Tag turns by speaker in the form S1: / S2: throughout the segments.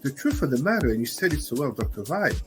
S1: the truth of the matter, and you said it so well, Dr. Vibe,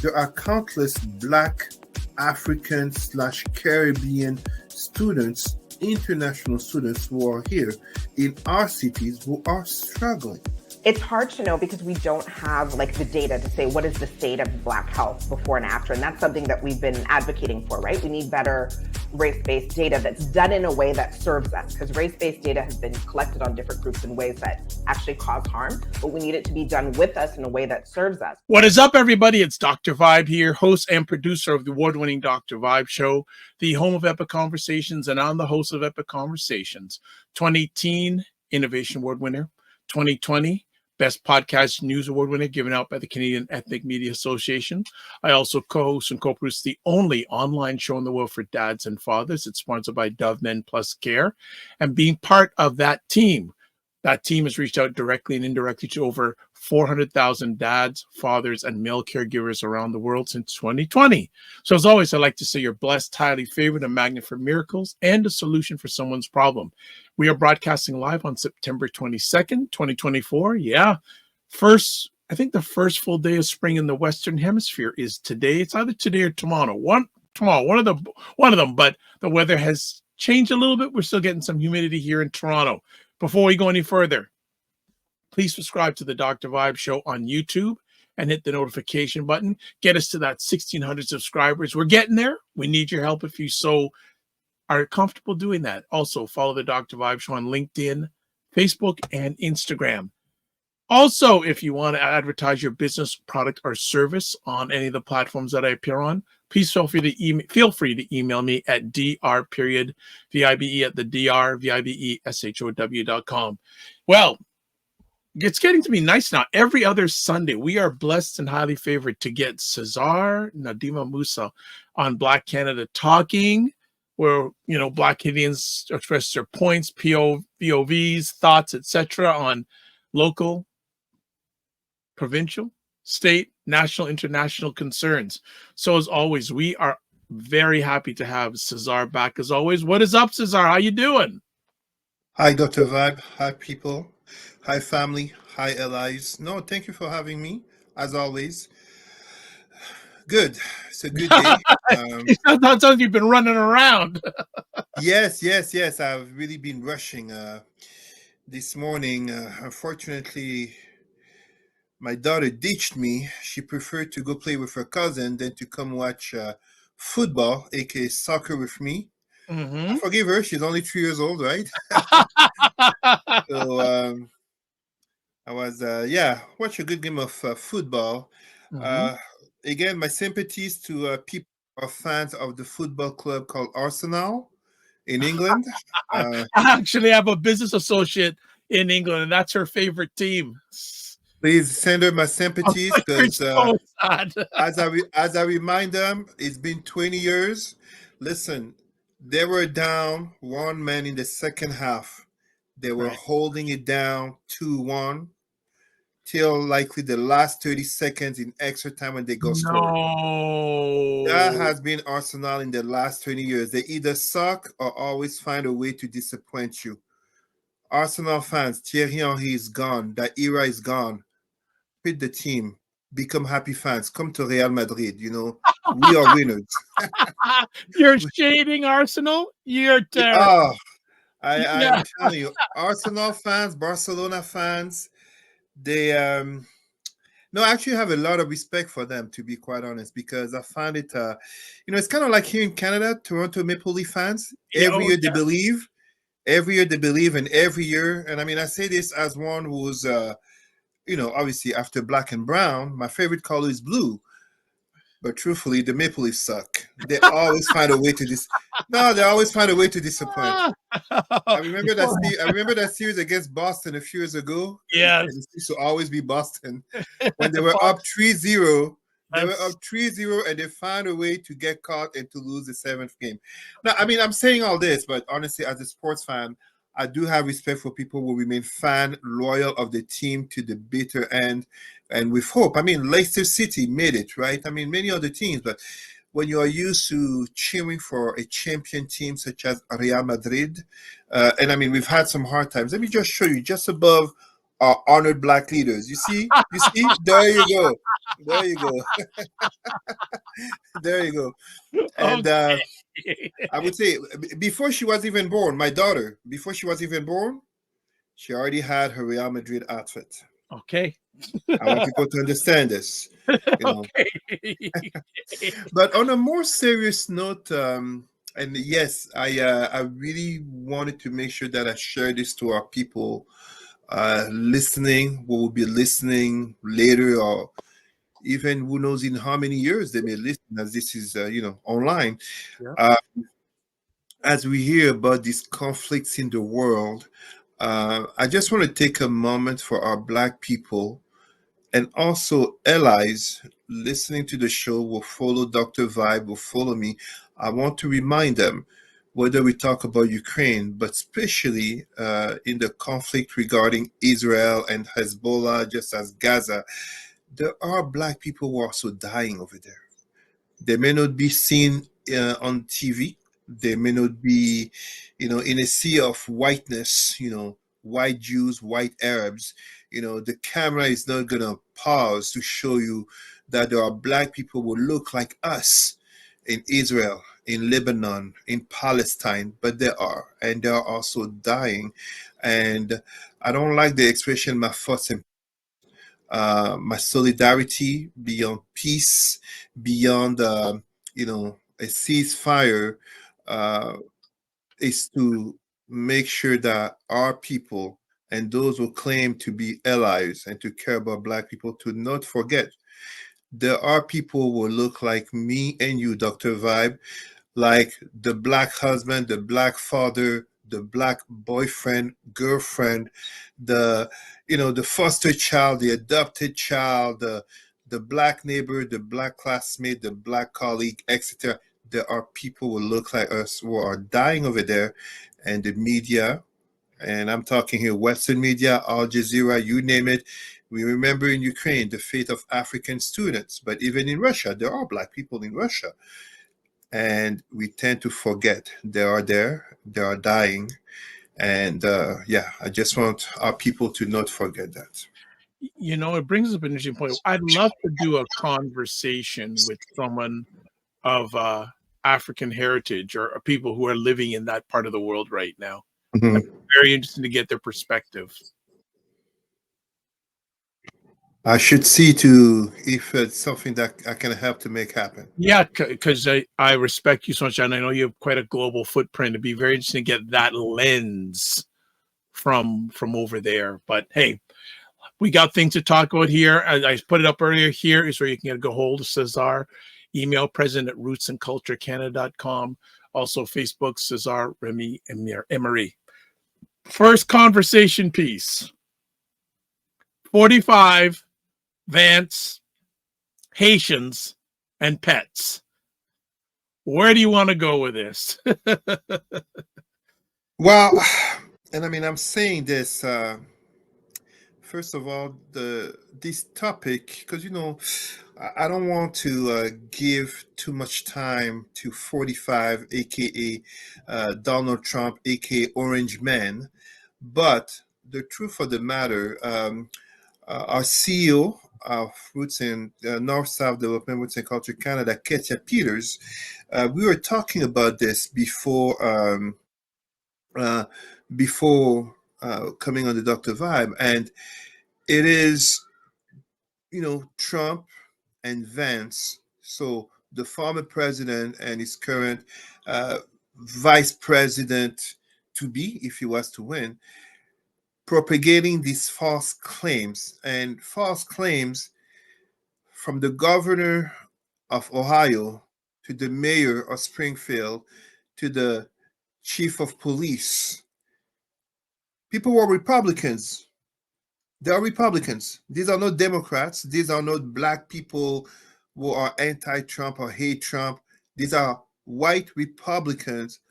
S1: there are countless Black, African / Caribbean students, international students who are here in our cities who are struggling.
S2: It's hard to know because we don't have like the data to say what is the state of Black health before and after. And that's something that we've been advocating for, right? We need better race-based data that's done in a way that serves us, because race-based data has been collected on different groups in ways that actually cause harm, but we need it to be done with us in a way that serves us.
S3: What is up, everybody? It's Dr. Vibe here, host and producer of the award-winning Dr. Vibe Show, the home of Epic Conversations, and I'm the host of Epic Conversations. 2018 Innovation Award winner, 2020 Best Podcast News Award winner given out by the Canadian Ethnic Media Association. I also co-host and co-produce the only online show in the world for dads and fathers. It's sponsored by Dove Men Plus Care. And being part of that team has reached out directly and indirectly to over 400,000 dads, fathers, and male caregivers around the world since 2020. So as always, I'd like to say you're blessed, highly favored, a magnet for miracles, and a solution for someone's problem. We are broadcasting live on September 22nd, 2024. Yeah. I think the first full day of spring in the Western Hemisphere is today. It's either today or tomorrow. One of them, but the weather has changed a little bit. We're still getting some humidity here in Toronto. Before we go any further, please subscribe to the Dr. Vibe Show on YouTube and hit the notification button. Get us to that 1,600 subscribers. We're getting there. We need your help if you so are comfortable doing that. Also, follow the Dr. Vibe Show on LinkedIn, Facebook, and Instagram. Also, if you want to advertise your business, product, or service on any of the platforms that I appear on, please feel free to email me at dr.vibe@thedrvibeshow.com. Well, it's getting to be nice now. Every other Sunday, we are blessed and highly favored to get Cesar Ndema-Moussa on Black Canada Talking, where Black Canadians express their points, POVs, thoughts, etc. on local, provincial, state, national, international concerns. So as always, we are very happy to have Cesar back as always. What is up, Cesar? How you doing?
S1: Hi, Dr. Vibe. Hi, people. Hi, family. Hi, allies. No, thank you for having me, as always. Good. It's a good day.
S3: It sounds like you've been running around.
S1: Yes. I've really been rushing this morning. Unfortunately, my daughter ditched me. She preferred to go play with her cousin than to come watch football, aka soccer, with me.
S3: Mm-hmm.
S1: I forgive her. She's only 3 years old, right? So I was, watch a good game of football.
S3: Mm-hmm.
S1: Again, my sympathies to people who are fans of the football club called Arsenal in England.
S3: I actually have a business associate in England, and that's her favorite team.
S1: Please send her my sympathies, because
S3: so
S1: as I remind them, it's been 20 years. Listen, they were down 1-man in the second half. They were holding it down 2-1 till likely the last 30 seconds in extra time when they go score. That has been Arsenal in the last 20 years. They either suck or always find a way to disappoint you. Arsenal fans, Thierry Henry is gone. That era is gone. Quit the team. Become happy fans. Come to Real Madrid. We are winners.
S3: You're shading Arsenal? You're terrible.
S1: Oh, I'm telling you, Arsenal fans, Barcelona fans, they no, I actually have a lot of respect for them, to be quite honest, because I find it it's kind of like here in Canada, Toronto Maple Leaf fans. Every year they believe, and every year, and I mean, I say this as one who's obviously after black and brown, my favorite color is blue. But truthfully, the Maple Leafs suck. They always find a way to they always find a way to disappoint. I remember that series against Boston a few years ago.
S3: Yeah.
S1: It used to always be Boston. When they were up 3-0, and they found a way to get caught and to lose the 7th game. Now, I mean, I'm saying all this, but honestly, as a sports fan, I do have respect for people who remain loyal of the team to the bitter end and with hope. I mean, Leicester City made it, right? I mean, many other teams, but when you are used to cheering for a champion team such as Real Madrid, and I mean, we've had some hard times. Let me just show you, just above are honored black leaders. You see, there you go, there you go, there you go. And
S3: Okay.
S1: I would say before she was even born, my daughter, before she was even born, she already had her Real Madrid outfit.
S3: Okay.
S1: I want people to understand this, you know.
S3: Okay.
S1: But on a more serious note, and yes, I really wanted to make sure that I share this to our people listening, who will be listening later, or even who knows in how many years they may listen, as this is online.
S3: Yeah.
S1: Uh, as we hear about these conflicts in the world, I just want to take a moment for our Black people and also allies listening to the show will follow Dr. Vibe, will follow me. I want to remind them, whether we talk about Ukraine, but especially in the conflict regarding Israel and Hezbollah, just as Gaza, there are Black people who are also dying over there. They may not be seen on TV. They may not be, in a sea of whiteness, white Jews, white Arabs. The camera is not going to pause to show you that there are Black people who look like us in Israel, in Lebanon, in Palestine, but there are, and they are also dying. And I don't like the expression, my thoughts and my solidarity beyond peace, beyond a ceasefire, uh, is to make sure that our people and those who claim to be allies and to care about Black people to not forget there are people who look like me and you, Dr. Vibe, like the Black husband, the Black father, the Black boyfriend, girlfriend, the foster child, the adopted child, the Black neighbor, the Black classmate, the Black colleague, etc. There are people who look like us who are dying over there, and the media, and I'm talking here Western media, Al Jazeera, you name it. We remember in Ukraine the fate of African students, but even in Russia, there are Black people in Russia, and we tend to forget they are there, they are dying, and yeah, I just want our people to not forget that.
S3: It brings up an interesting point. I'd love to do a conversation with someone of African heritage or people who are living in that part of the world right now.
S1: Mhm.
S3: Very interesting to get their perspective.
S1: I should see to if it's something that I can help to make happen.
S3: Yeah, because I respect you so much, and I know you have quite a global footprint. It'd be very interesting to get that lens from over there. But hey, we got things to talk about here. I put it up earlier. Here is where you can get a hold of Cesar. Email president at rootsandculturecanada.com. Also Facebook, Cesar Remy Emery. First conversation piece. 45, Vance, Haitians, and pets. Where do you want to go with this?
S1: Well, and I mean, I'm saying this. First of all, this topic, because I don't want to give too much time to 45, aka Donald Trump, aka Orange Man. But the truth of the matter, our CEO of Roots and North South Development Roots and Culture Canada, Ketia Peters, we were talking about this uh, before coming on the Dr. Vibe, and it is Trump and Vance, so the former president and his current uh, vice president to be, if he was to win, propagating these false claims, and false claims from the governor of Ohio to the mayor of Springfield to the chief of police. People were Republicans. They are Republicans. These are not Democrats. These are not Black people who are anti-Trump or hate Trump. These are white Republicans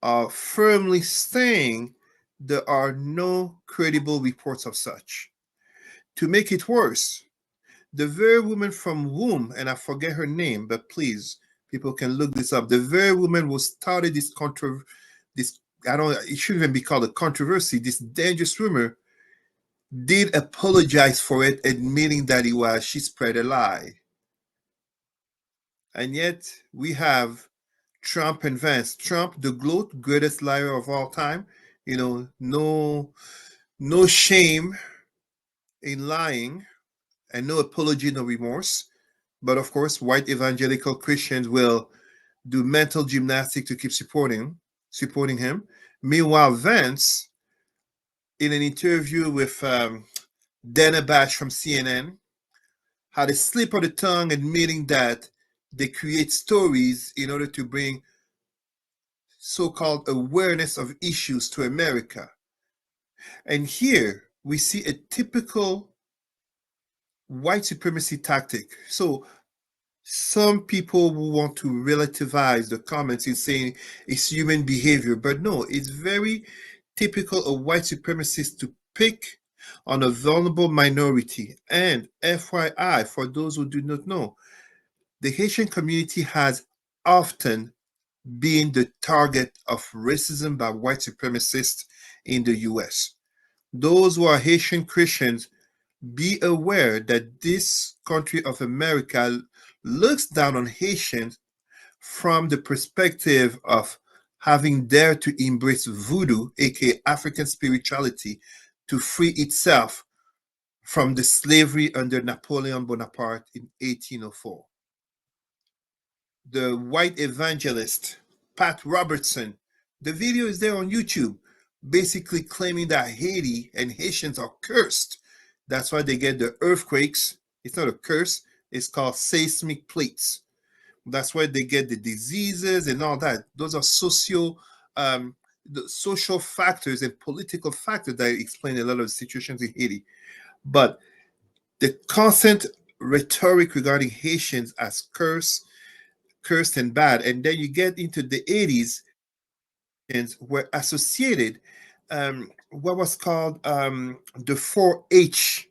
S1: are firmly saying there are no credible reports of such. To make it worse, the very woman from whom, and I forget her name, but please, people can look this up. The very woman who started this, I don't, it shouldn't even be called a controversy, this dangerous rumor, did apologize for it, admitting that she spread a lie. And yet we have Trump and Vance. Trump, the greatest liar of all time. No shame in lying, and no apology, no remorse. But of course, white evangelical Christians will do mental gymnastics to keep supporting him. Meanwhile, Vance, in an interview with Dana Bash from CNN, had a slip of the tongue admitting that they create stories in order to bring so-called awareness of issues to America. And here we see a typical white supremacy tactic. So some people will want to relativize the comments in saying it's human behavior, but no, it's very typical of white supremacists to pick on a vulnerable minority. And FYI, for those who do not know, the Haitian community has often been the target of racism by white supremacists in the US. Those who are Haitian Christians, be aware that this country of America looks down on Haitians from the perspective of having dared to embrace voodoo, aka African spirituality, to free itself from the slavery under Napoleon Bonaparte in 1804. The white evangelist Pat Robertson, the video is there on YouTube, basically claiming that Haiti and Haitians are cursed. That's why they get the earthquakes. It's not a curse, it's called seismic plates. That's why they get the diseases and all that. Those are the social factors and political factors that explain a lot of the situations in Haiti. But the constant rhetoric regarding Haitians as cursed and bad, and then you get into the 80s and were associated what was called the 4H: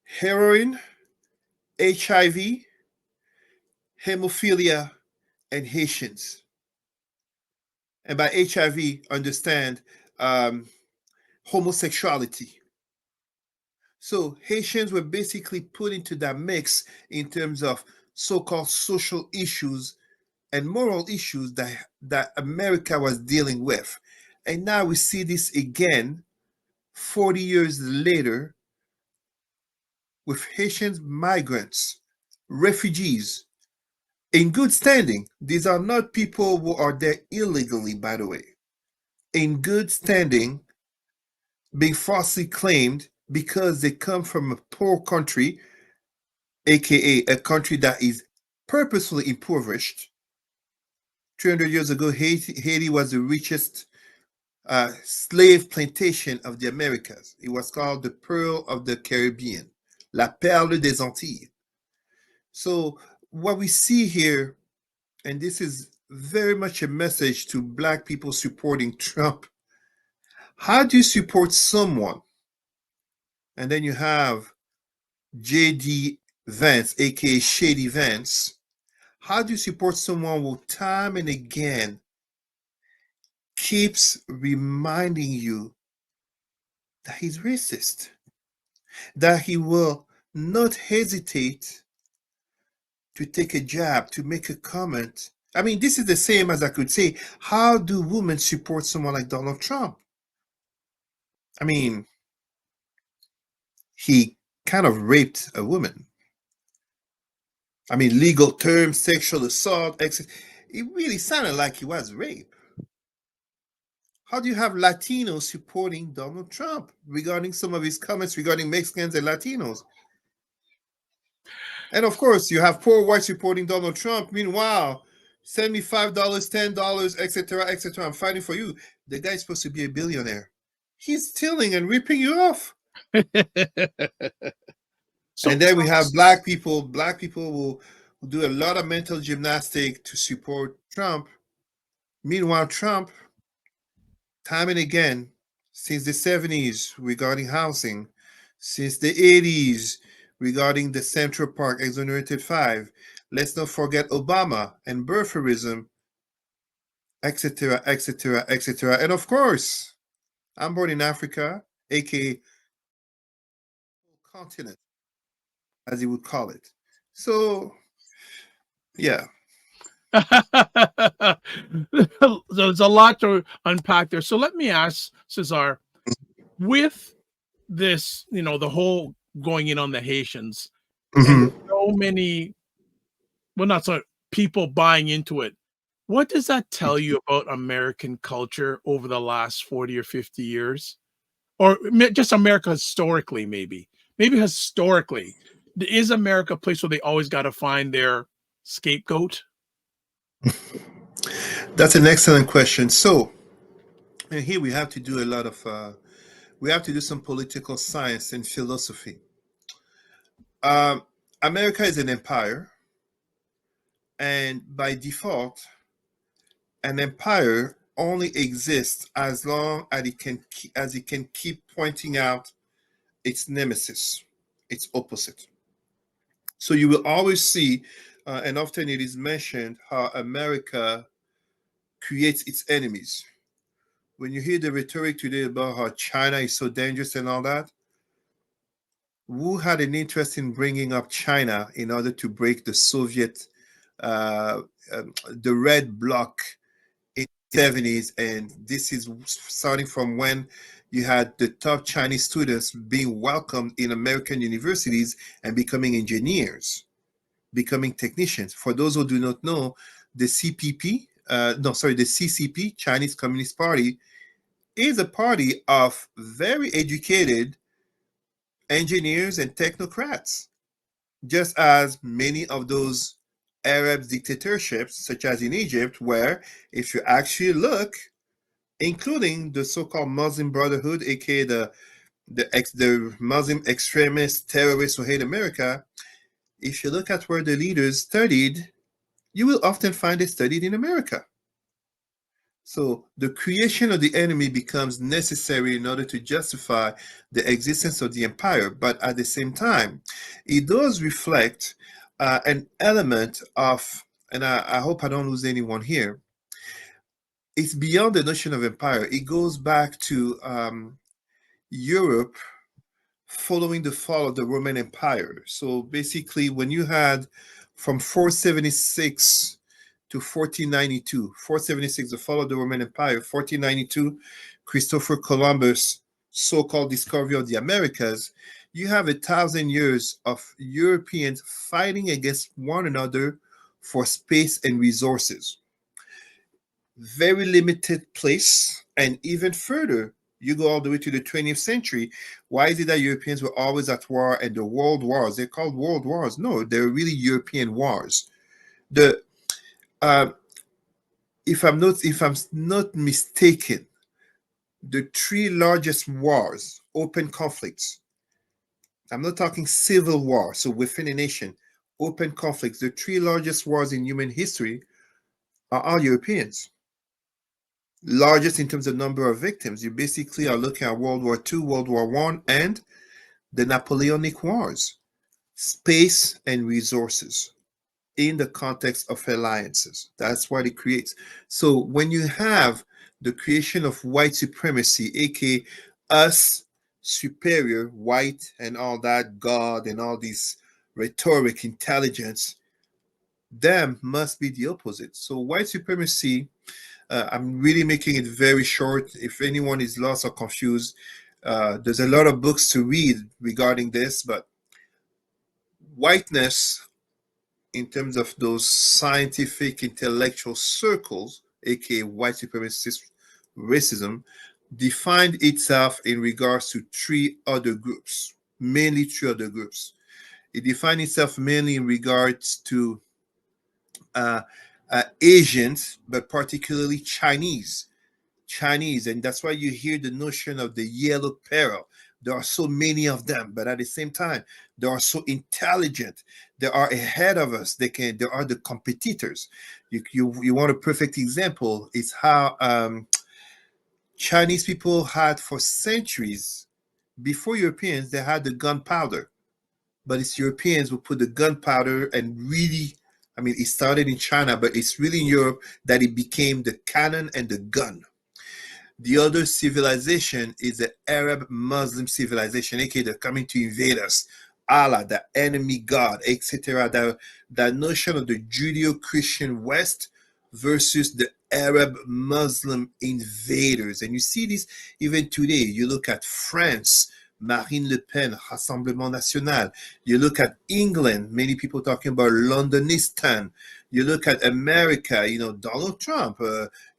S1: heroin, HIV, hemophilia, and Haitians. And by HIV, understand um, homosexuality. So Haitians were basically put into that mix in terms of so-called social issues and moral issues that America was dealing with. And now we see this again 40 years later with Haitian migrants, refugees in good standing. These are not people who are there illegally, by the way. In good standing, being falsely claimed because they come from a poor country, aka a country that is purposefully impoverished. 300 years ago, Haiti was the richest slave plantation of the Americas. It was called the Pearl of the Caribbean, La Perle des Antilles. So, what we see here, and this is very much a message to Black people supporting Trump. How do you support someone? And then you have JD Vance, aka Shady Vance. How do you support someone who time and again keeps reminding you that he's racist, that he will not hesitate to take a jab, to make a comment? I mean, this is the same as I could say, how do women support someone like Donald Trump? I mean, he kind of raped a woman. I mean, legal terms, sexual assault, it really sounded like he was rape. How do you have Latinos supporting Donald Trump regarding some of his comments regarding Mexicans and Latinos? And of course, you have poor whites supporting Donald Trump. Meanwhile, send me $5, $10, etc., etc. I'm fighting for you. The guy's supposed to be a billionaire. He's stealing and ripping you off.
S3: So,
S1: And then we have black people. Black people will do a lot of mental gymnastics to support Trump. Meanwhile, Trump, time and again, since the 70s regarding housing, since the 80s regarding the Central Park Exonerated 5, let's not forget Obama and birtherism, etc., etc., etc. And of course, I'm born in Africa, aka continent, as he would call it. So, yeah.
S3: There's a lot to unpack there. So let me ask Cesar, with this, the whole going in on the Haitians and
S1: Mhm.
S3: so many, well, not so people buying into it. What does that tell you about American culture over the last 40 or 50 years? Or just America historically, maybe? Maybe historically. Is America a place where they always got to find their scapegoat?
S1: That's an excellent question. So, and here we have to do a lot of, we have to do some political science and philosophy. Um, America is an empire, and by default, an empire only exists as long as it can keep pointing out its nemesis, its opposite. So you will always see, and often it is mentioned, how America creates its enemies. When you hear the rhetoric today about how China is so dangerous and all that, who had an interest in bringing up China in order to break the Soviet, uh, the Red Bloc in the 70s? And this is starting from when you had the top Chinese students being welcomed in American universities and becoming engineers, becoming technicians. For those who do not know, the CPP, no, sorry, the CCP, Chinese Communist Party, is a party of very educated engineers and technocrats, just as many of those Arab dictatorships, such as in Egypt, where if you actually look, including the so-called Muslim Brotherhood, aka the Muslim extremist terrorists who hate America, if you look at where the leaders studied, you will often find they studied in America. So the creation of the enemy becomes necessary in order to justify the existence of the empire. But at the same time, it does reflect an element of, and I hope I don't lose anyone here, it's beyond the notion of empire. It goes back to Europe following the fall of the Roman Empire. So basically, when you had from 476 to 1492, 476, the fall of the Roman Empire, 1492, Christopher Columbus' so called discovery of the Americas, you have 1,000 years of Europeans fighting against one another for space and resources. Very limited place, and even further, you go all the way to the 20th century. Why is it that Europeans were always at war and the world wars? They're called world wars. No, they're really European wars. The uh, if I'm not mistaken, the three largest wars, open conflicts. I'm not talking civil war, so within a nation, open conflicts. The three largest wars in human history are all Europeans. Largest in terms of number of victims. You basically are looking at World War II, World War One, and the Napoleonic Wars. Space and resources in the context of alliances. That's what it creates. So when you have the creation of white supremacy, aka us superior, white, and all that, God, and all these rhetoric, intelligence, them must be the opposite. So white supremacy, I'm really making it very short. If anyone is lost or confused, there's a lot of books to read regarding this, but whiteness, in terms of those scientific intellectual circles, aka white supremacist racism, defined itself in regards to three other groups, mainly three other groups. It defined itself mainly in regards to uh, Asians, but particularly Chinese, and that's why you hear the notion of the yellow peril. There are so many of them, but at the same time, they are so intelligent. They are ahead of us. They are the competitors. You want a perfect example? It's how Chinese people had for centuries before Europeans. They had the gunpowder, but it's Europeans who put the gunpowder and really. I mean, it started in China, but it's really in Europe that it became the cannon and the gun. The other civilization is the Arab Muslim civilization, aka they're coming to invade us. Allah, the enemy God, etc. That notion of the Judeo-Christian West versus the Arab Muslim invaders. And you see this even today. You look at France, Marine Le Pen, Rassemblement National. You look at England, many people talking about Londonistan. You look at America, Donald Trump,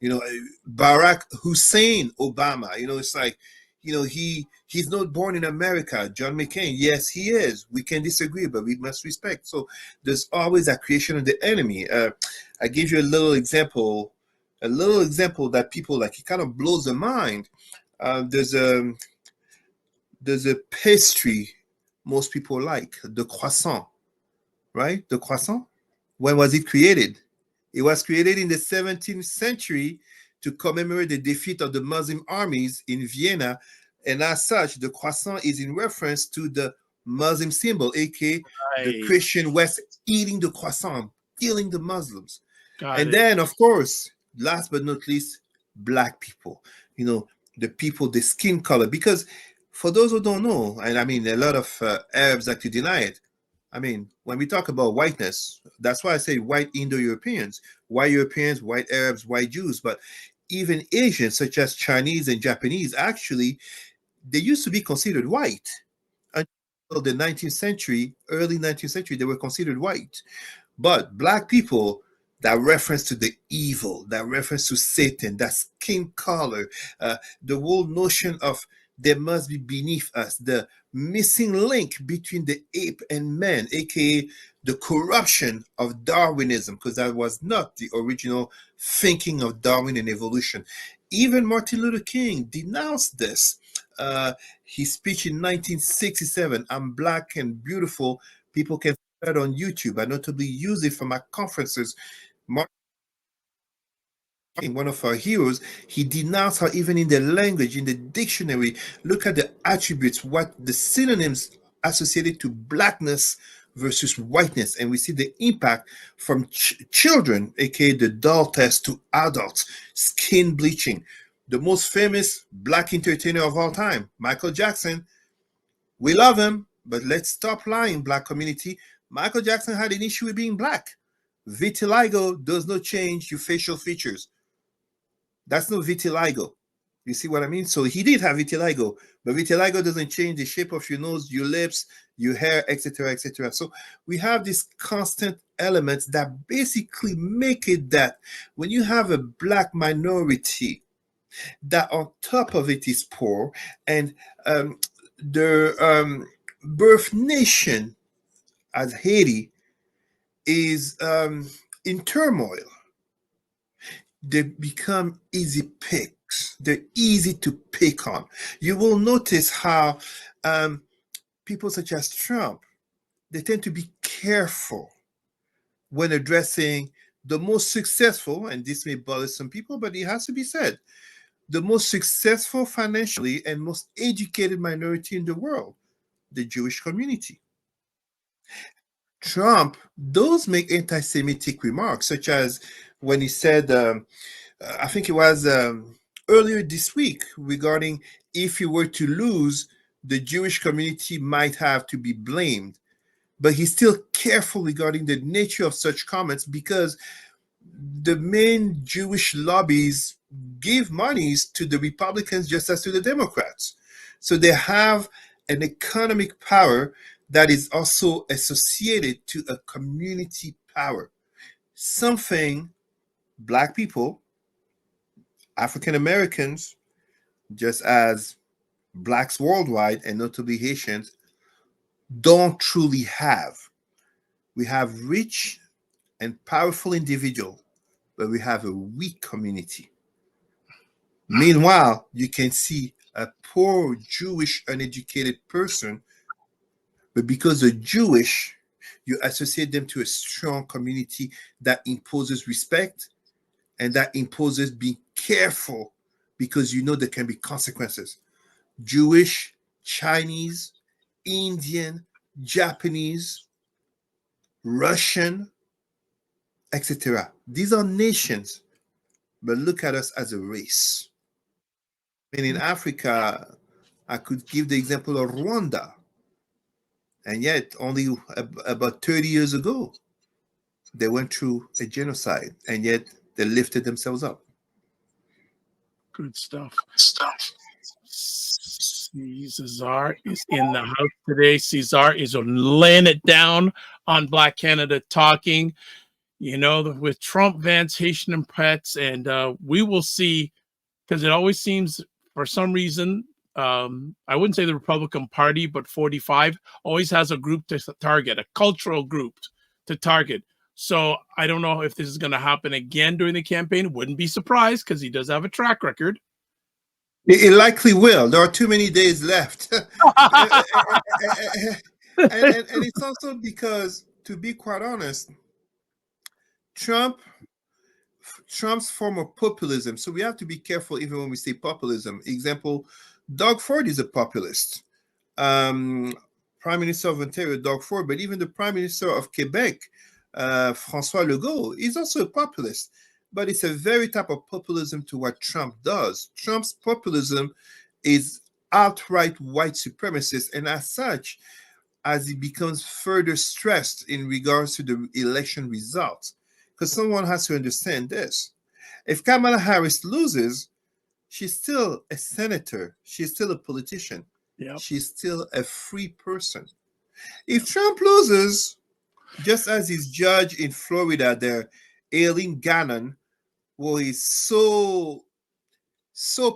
S1: Barack Hussein Obama. It's like, he's not born in America. John McCain, yes, he is. We can disagree, but we must respect. So there's always a creation of the enemy. I give you a little example that people like. It kind of blows their mind. There's a pastry most people like, the croissant, right? The croissant. When was it created? It was created in the 17th century to commemorate the defeat of the Muslim armies in Vienna. And as such, the croissant is in reference to the Muslim symbol, aka the
S3: Right.
S1: Christian West eating the croissant, killing the Muslims.
S3: Got
S1: And
S3: it.
S1: then, of course, last but not least, black people. The people, the skin color. Because for those who don't know, and I mean, a lot of Arabs actually deny it. I mean, when we talk about whiteness, that's why I say white Indo-Europeans, white Europeans, white Arabs, white Jews, but even Asians, such as Chinese and Japanese, actually, they used to be considered white. Until the 19th century, early 19th century, they were considered white. But black people, that reference to the evil, that reference to Satan, that skin color, the whole notion of there must be beneath us, the missing link between the ape and man, aka the corruption of Darwinism, because that was not the original thinking of Darwin and evolution. Even Martin Luther King denounced this. His speech in 1967, I'm black and beautiful. People can find it on YouTube. I notably use it for my conferences. Martin, one of our heroes, he denounced how even in the language, in the dictionary, look at the attributes, what the synonyms associated to blackness versus whiteness. And we see the impact from children, aka the doll test, to adults, skin bleaching. The most famous black entertainer of all time, Michael Jackson. We love him, but let's stop lying, black community. Michael Jackson had an issue with being black. Vitiligo does not change your facial features. That's no vitiligo. You see what I mean? So he did have vitiligo, but vitiligo doesn't change the shape of your nose, your lips, your hair, etc., etc. So we have these constant elements that basically make it that when you have a black minority, that on top of it is poor, and the birth nation as Haiti is in turmoil. They become easy picks. They're easy to pick on. You will notice how people such as Trump, they tend to be careful when addressing the most successful, and this may bother some people, but it has to be said, the most successful financially and most educated minority in the world, the Jewish community. Trump does make anti Semitic remarks, such as when he said, I think it was earlier this week, regarding if he were to lose, the Jewish community might have to be blamed. But he's still careful regarding the nature of such comments because the main Jewish lobbies give monies to the Republicans just as to the Democrats. So they have an economic power that is also associated to a community power. Something black people, African Americans, just as blacks worldwide, and notably Haitians, don't truly have. We have rich and powerful individuals, but we have a weak community. Meanwhile, you can see a poor Jewish uneducated person, but because they're Jewish, you associate them to a strong community that imposes respect and that imposes being careful because you know there can be consequences. Jewish, Chinese, Indian, Japanese, Russian, etc. These are nations, but look at us as a race. And in Africa, I could give the example of Rwanda. And yet, only about 30 years ago, they went through a genocide, and yet they lifted themselves up.
S3: Good stuff. Cesar is in the house today. Cesar is laying it down on Black Canada Talking. You know, with Trump, Vance, Haitian, and Pets, and we will see, because it always seems, for some reason, I wouldn't say the Republican Party, but 45 always has a group to target, a cultural group to target. So I don't know if this is going to happen again during the campaign. Wouldn't be surprised, because he does have a track record.
S1: It likely will. There are too many days left. and it's also because, to be quite honest, Trump's form of populism. So we have to be careful even when we say populism. Example, Doug Ford is a populist. Prime Minister of Ontario, Doug Ford, but even the Prime Minister of Quebec, François Legault, is also a populist. But it's a very type of populism to what Trump does. Trump's populism is outright white supremacist, and as such, as he becomes further stressed in regards to the election results, because someone has to understand this. If Kamala Harris loses, she's still a senator. She's still a politician.
S3: Yep.
S1: She's still a free person. If Trump loses, just as his judge in Florida there, Aileen Gannon, who is so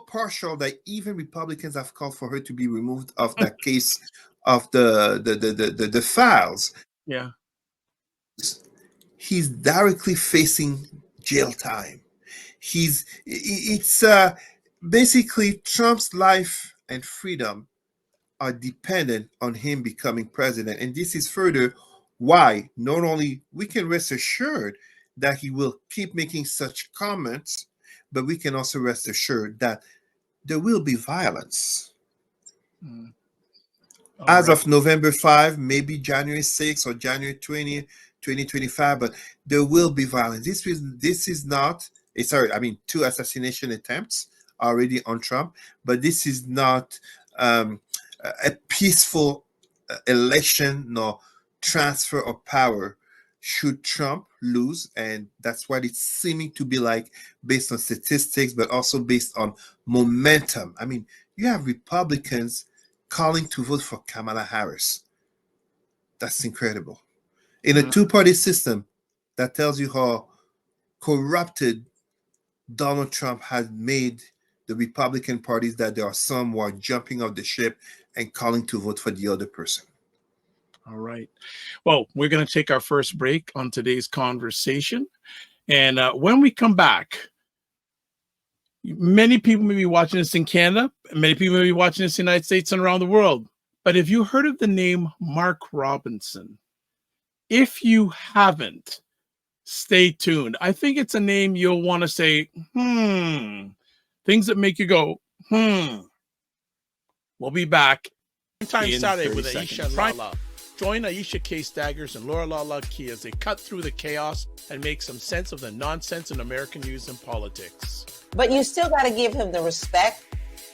S1: partial that even Republicans have called for her to be removed of that case of the files.
S3: Yeah.
S1: He's directly facing jail time. It's basically Trump's life and freedom are dependent on him becoming president. And this is further why not only we can rest assured that he will keep making such comments, but we can also rest assured that there will be violence. As of November 5, maybe January 6 or January 20, 2025, but there will be violence. This is not, sorry, I mean, 2 assassination attempts already on Trump, but this is not a peaceful election nor transfer of power should Trump lose. And that's what it's seeming to be like based on statistics, but also based on momentum. I mean, you have Republicans calling to vote for Kamala Harris. That's incredible. In a two-party system, that tells you how corrupted Donald Trump has made the Republican parties, that there are some who are jumping off the ship and calling to vote for the other person.
S3: All right. Well, we're going to take our first break on today's conversation. And when we come back, many people may be watching this in Canada. Many people may be watching this in the United States and around the world. But have you heard of the name Mark Robinson? If you haven't, stay tuned. I think it's a name you'll want to say, things that make you go, We'll be back. Time Saturday with Aisha and Lala. Join Aisha K. Staggers and Laura Lala Key as they cut through the chaos and make some sense of the nonsense in American news and politics.
S4: But you still got to give him the respect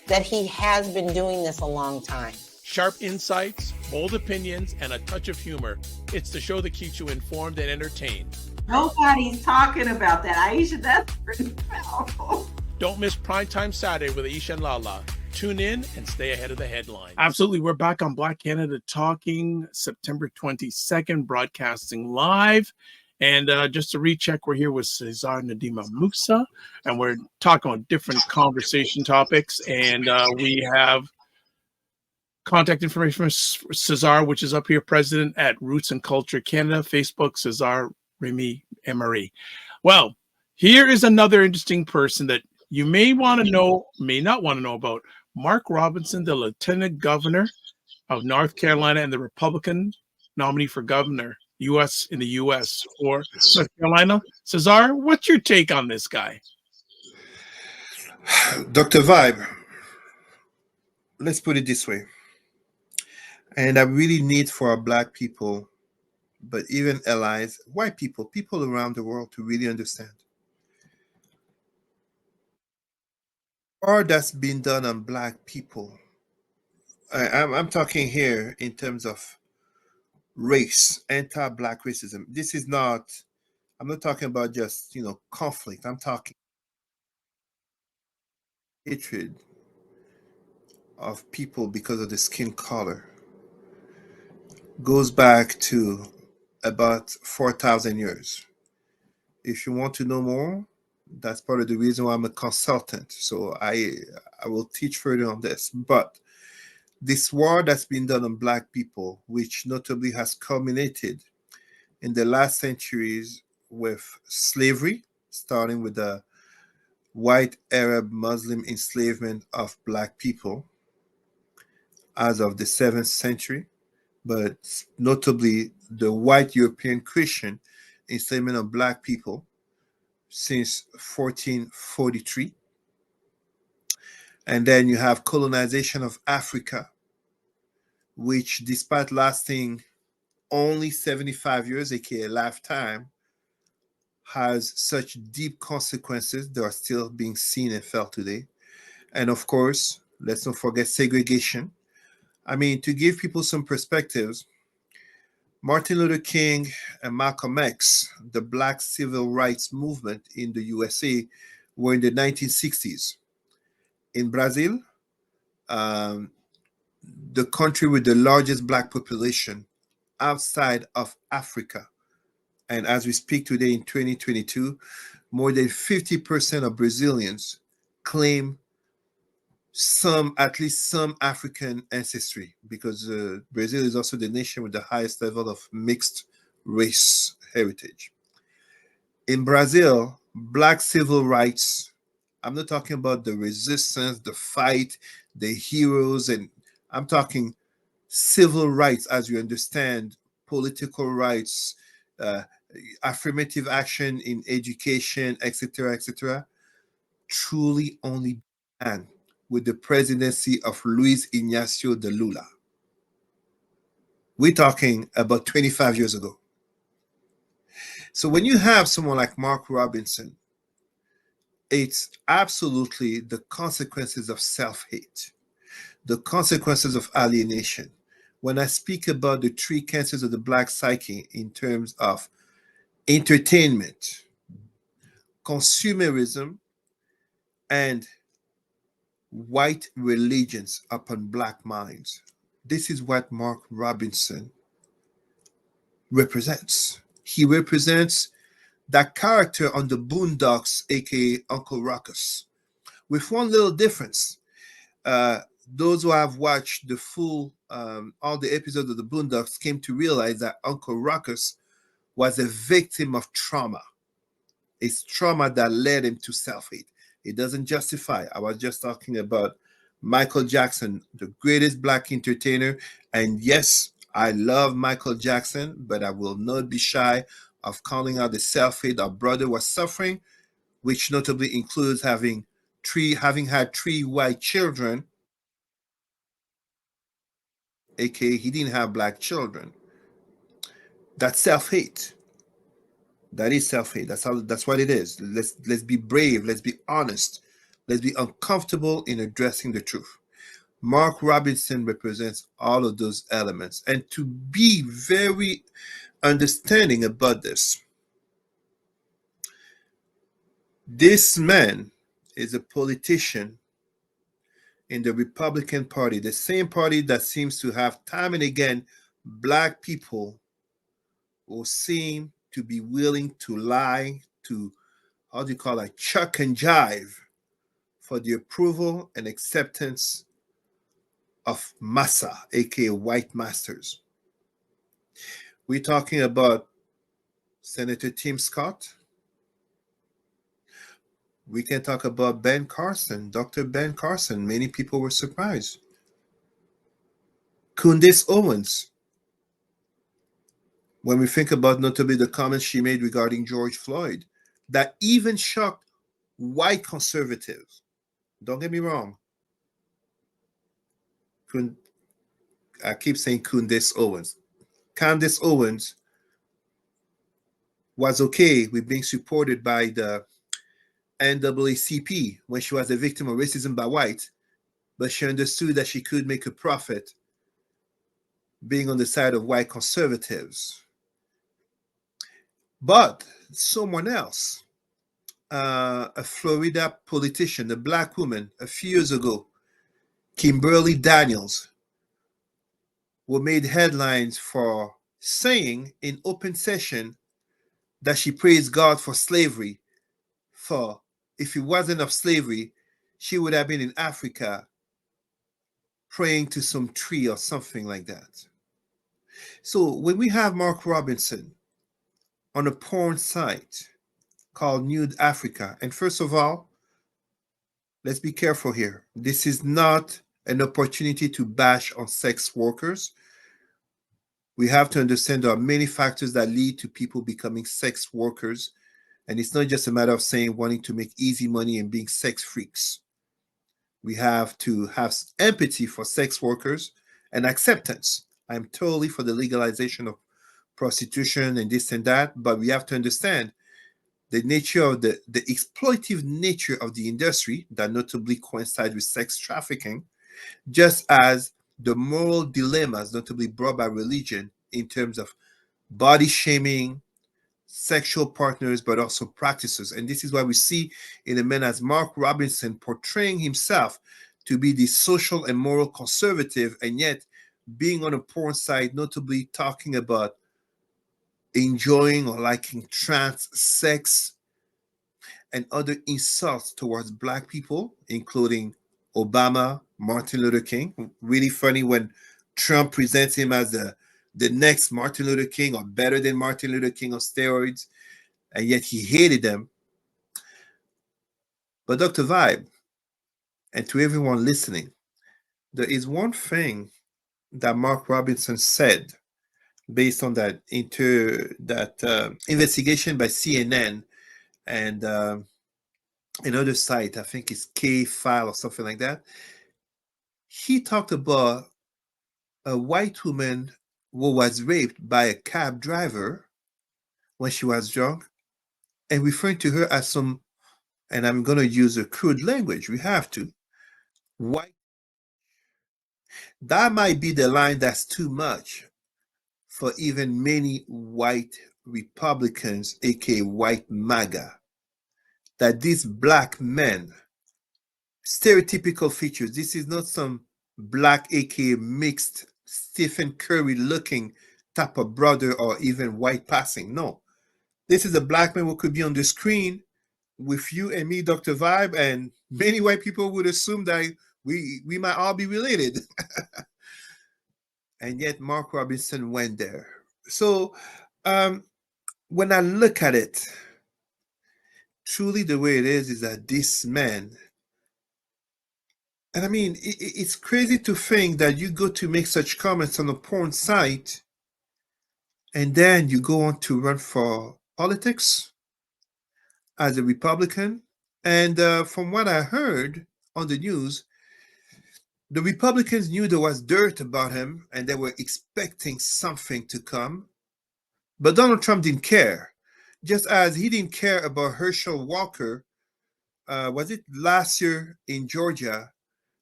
S4: that he has been doing this a long time.
S3: Sharp insights, bold opinions, and a touch of humor. It's the show that keeps you informed and entertained.
S5: Nobody's talking about that. Aisha, that's pretty powerful.
S3: Don't miss Primetime Saturday with Aisha and Lala. Tune in and stay ahead of the headlines. Absolutely. We're back on Black Canada Talking, September 22nd, broadcasting live. And just to recheck, we're here with Cesar Ndema-Moussa, and we're talking about different conversation topics. And we have contact information from Cesar, which is up here, president at Roots and Culture Canada, Facebook, Cesar Remy Emery. Well, here is another interesting person that you may want to know, may not want to know about. Mark Robinson, the Lieutenant Governor of North Carolina and the Republican nominee for governor in the U.S. for North Carolina. Cesar, what's your take on this guy?
S1: Dr. Vibe, let's put it this way. And I really need for our Black people, but even allies, white people, people around the world to really understand. Or that's been done on black people. I'm talking here in terms of race, anti-black racism. This is not. I'm not talking about just conflict. I'm talking hatred of people because of the skin color. Goes back to about 4,000 years. If you want to know more, that's part of the reason why I'm a consultant. So I will teach further on this. But this war that's been done on black people, which notably has culminated in the last centuries with slavery, starting with the white Arab Muslim enslavement of black people as of the 7th century, but notably the white European Christian enslavement of black people since 1443. And then you have colonization of Africa, which, despite lasting only 75 years, aka a lifetime, has such deep consequences that are still being seen and felt today. And of course, let's not forget segregation. I mean, to give people some perspectives, Martin Luther King and Malcolm X, the Black Civil Rights Movement in the USA, were in the 1960s. In Brazil, um, the country with the largest Black population outside of Africa. And as we speak today in 2022, more than 50% of Brazilians claim at least some African ancestry, because Brazil is also the nation with the highest level of mixed race heritage. In Brazil, Black civil rights, I'm not talking about the resistance, the fight, the heroes, and I'm talking civil rights as you understand, political rights, uh, affirmative action in education, etc., etc., truly only began with the presidency of Luis Ignacio de Lula. We're talking about 25 years ago. So when you have someone like Mark Robinson, it's absolutely the consequences of self hate, the consequences of alienation. When I speak about the three cancers of the Black psyche in terms of entertainment, consumerism, and white religions upon Black minds, this is what Mark Robinson represents. He represents that character on the Boondocks, aka Uncle Ruckus, with one little difference. Uh, those who have watched the full, all the episodes of the Boondocks came to realize that Uncle Ruckus was a victim of trauma. It's trauma that led him to self hate. It doesn't justify. I was just talking about Michael Jackson, the greatest Black entertainer. And yes, I love Michael Jackson, but I will not be shy of calling out the self hate our brother was suffering, which notably includes having had three white children, aka he didn't have Black children. That's self hate. That is self-hate. That's what it is. Let's be brave, let's be honest, let's be uncomfortable in addressing the truth. Mark Robinson represents all of those elements. And to be very understanding about this man is a politician in the Republican Party, the same party that seems to have time and again Black people who seem to be willing to lie, to, how do you call it, chuck and jive for the approval and acceptance of massa, aka white masters. We're talking about Senator Tim Scott. We can talk about Ben Carson, Dr. Ben Carson. Many people were surprised. Candace Owens, when we think about notably the comments she made regarding George Floyd, that even shocked white conservatives. Don't get me wrong. I keep saying Candace Owens. Candace Owens was okay with being supported by the NAACP when she was a victim of racism by whites, but she understood that she could make a profit being on the side of white conservatives. But someone else, a Florida politician, a black woman, a few years ago, Kimberly Daniels, who made headlines for saying in open session that she praised God for slavery. For if it wasn't of slavery, she would have been in Africa praying to some tree or something like that. So when we have Mark Robinson on a porn site called Nude Africa, and first of all, let's be careful here. This is not an opportunity to bash on sex workers. We have to understand there are many factors that lead to people becoming sex workers. And it's not just a matter of saying wanting to make easy money and being sex freaks. We have to have empathy for sex workers and acceptance. I'm totally for the legalization of prostitution and this and that, but we have to understand the nature of the exploitive nature of the industry that notably coincides with sex trafficking, just as the moral dilemmas notably brought by religion in terms of body shaming, sexual partners, but also practices. And this is why we see in a man as Mark Robinson portraying himself to be the social and moral conservative, and yet being on a porn site, notably talking about enjoying or liking trans sex and other insults towards black people, including Obama, Martin Luther King. Really funny when Trump presents him as the next Martin Luther King or better than Martin Luther King on steroids, and yet he hated them. But Dr. Vibe, and to everyone listening, there is one thing that Mark Robinson said based on that investigation by CNN and another site, I think it's K File or something like that. He talked about a white woman who was raped by a cab driver when she was drunk, and referring to her as some, and I'm going to use a crude language, we have to, white. That might be the line that's too much for even many white Republicans, aka white MAGA, that these black men, stereotypical features, this is not some black, aka mixed, Stephen Curry looking type of brother or even white passing. No, this is a black man who could be on the screen with you and me, Dr. Vibe, and many white people would assume that we might all be related. And yet Mark Robinson went there. So when I look at it, truly the way it is that this man, and I mean, it's crazy to think that you go to make such comments on a porn site and then you go on to run for politics as a Republican. And from what I heard on the news, the Republicans knew there was dirt about him and they were expecting something to come. But Donald Trump didn't care, just as he didn't care about Herschel Walker, was it last year in Georgia,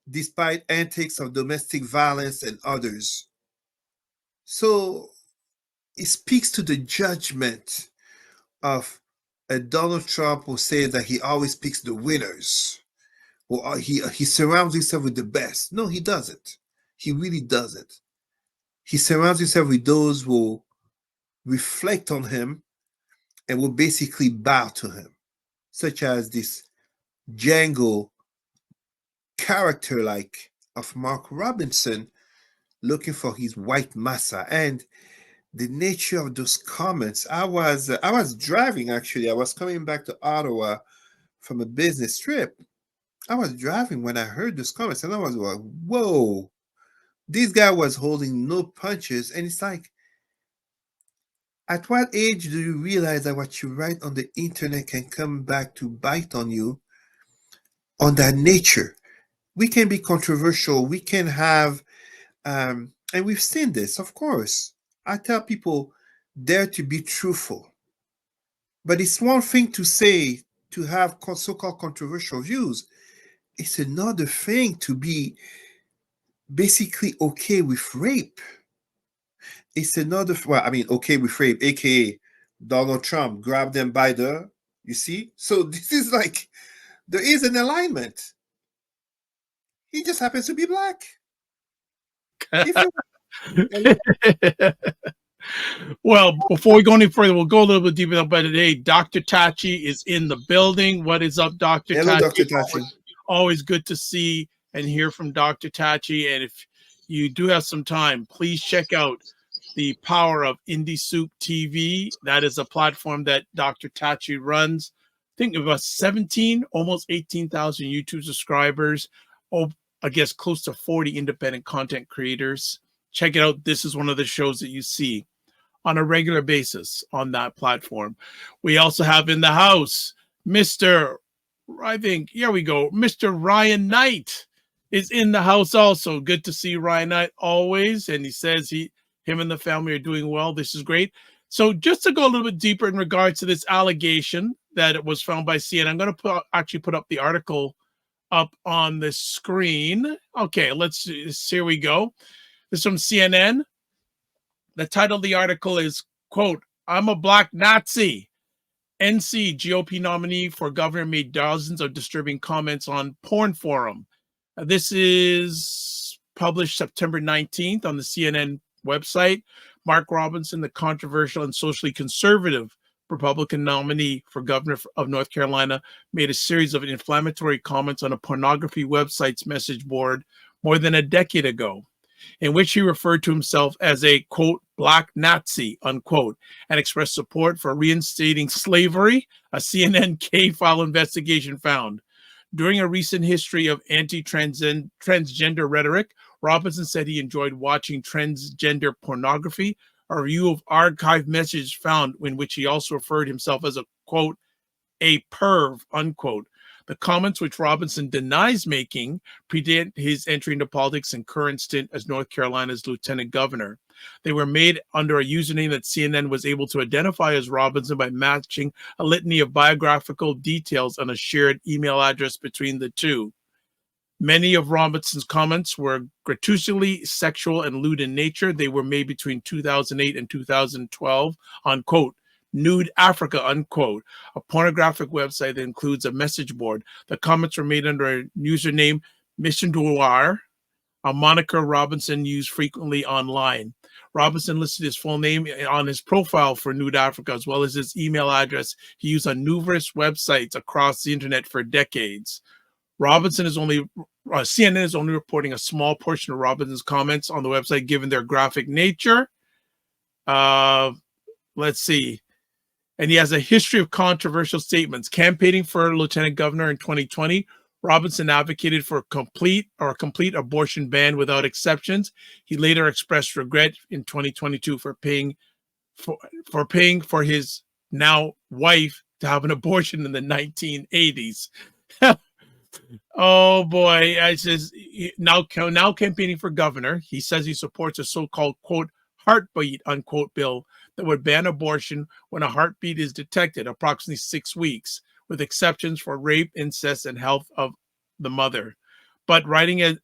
S1: despite antics of domestic violence and others. So it speaks to the judgment of a Donald Trump who says that he always picks the winners, or he surrounds himself with the best. No, he doesn't. He really doesn't. He surrounds himself with those who reflect on him and will basically bow to him, such as this Django character like of Mark Robinson looking for his white massa. And the nature of those comments, I was driving actually. I was coming back to Ottawa from a business trip. I was driving when I heard those comments and I was like, whoa, this guy was holding no punches. And it's like, at what age do you realize that what you write on the internet can come back to bite on you on that nature? We can be controversial. We can have, and we've seen this, of course. I tell people, dare to be truthful. But it's one thing to say to have so-called controversial views. It's another thing to be basically okay with rape. It's another, well, I mean, okay with rape, aka Donald Trump grabbed them by the, you see? So this is like, there is an alignment. He just happens to be black. If you
S3: Well, before we go any further, we'll go a little bit deeper by today. Dr. Tachi is in the building. What is up, Dr.
S1: Hello,
S3: Tachi?
S1: Dr. Tachi.
S3: Always good to see and hear from Dr. Tachi. And if you do have some time, please check out the power of Indie Soup TV. That is a platform that Dr. Tachi runs. I think about 17, almost 18,000 YouTube subscribers. Oh, I guess close to 40 independent content creators. Check it out. This is one of the shows that you see on a regular basis on that platform. We also have in the house, Mr. Here we go. Mr. Ryan Knight is in the house also. Good to see Ryan Knight always. And he says him and the family are doing well. This is great. So just to go a little bit deeper in regards to this allegation that it was found by CNN, I'm going to actually put up the article up on the screen. Okay, here we go. This is from CNN. The title of the article is, quote, "I'm a black Nazi. NC GOP nominee for governor made dozens of disturbing comments on porn forum." This is published September 19th on the CNN website. Mark Robinson, the controversial and socially conservative Republican nominee for governor of North Carolina, made a series of inflammatory comments on a pornography website's message board more than a decade ago, in which he referred to himself as a, quote, black Nazi, unquote, and expressed support for reinstating slavery, a CNN K-file investigation found. During a recent history of anti-transgender rhetoric, Robinson said he enjoyed watching transgender pornography. A review of archived messages found in which he also referred himself as a, quote, a perv, unquote. The comments, which Robinson denies making, predate his entry into politics and current stint as North Carolina's lieutenant governor. They were made under a username that CNN was able to identify as Robinson by matching a litany of biographical details on a shared email address between the two. Many of Robinson's comments were gratuitously sexual and lewd in nature. They were made between 2008 and 2012 on, quote, Nude Africa, unquote, a pornographic website that includes a message board. The comments were made under a username Mission Noir, a moniker Robinson used frequently online. Robinson listed his full name on his profile for Nude Africa, as well as his email address he used on numerous websites across the internet for decades. CNN is only reporting a small portion of Robinson's comments on the website, given their graphic nature. Let's see. And he has a history of controversial statements. Campaigning for lieutenant governor in 2020, Robinson advocated for a complete abortion ban without exceptions. He later expressed regret in 2022 for paying for his now wife to have an abortion in the 1980s. Oh boy! I says now campaigning for governor. He says he supports a so-called, quote, heartbeat, unquote, bill that would ban abortion when a heartbeat is detected, approximately 6 weeks, with exceptions for rape, incest, and health of the mother. But writing a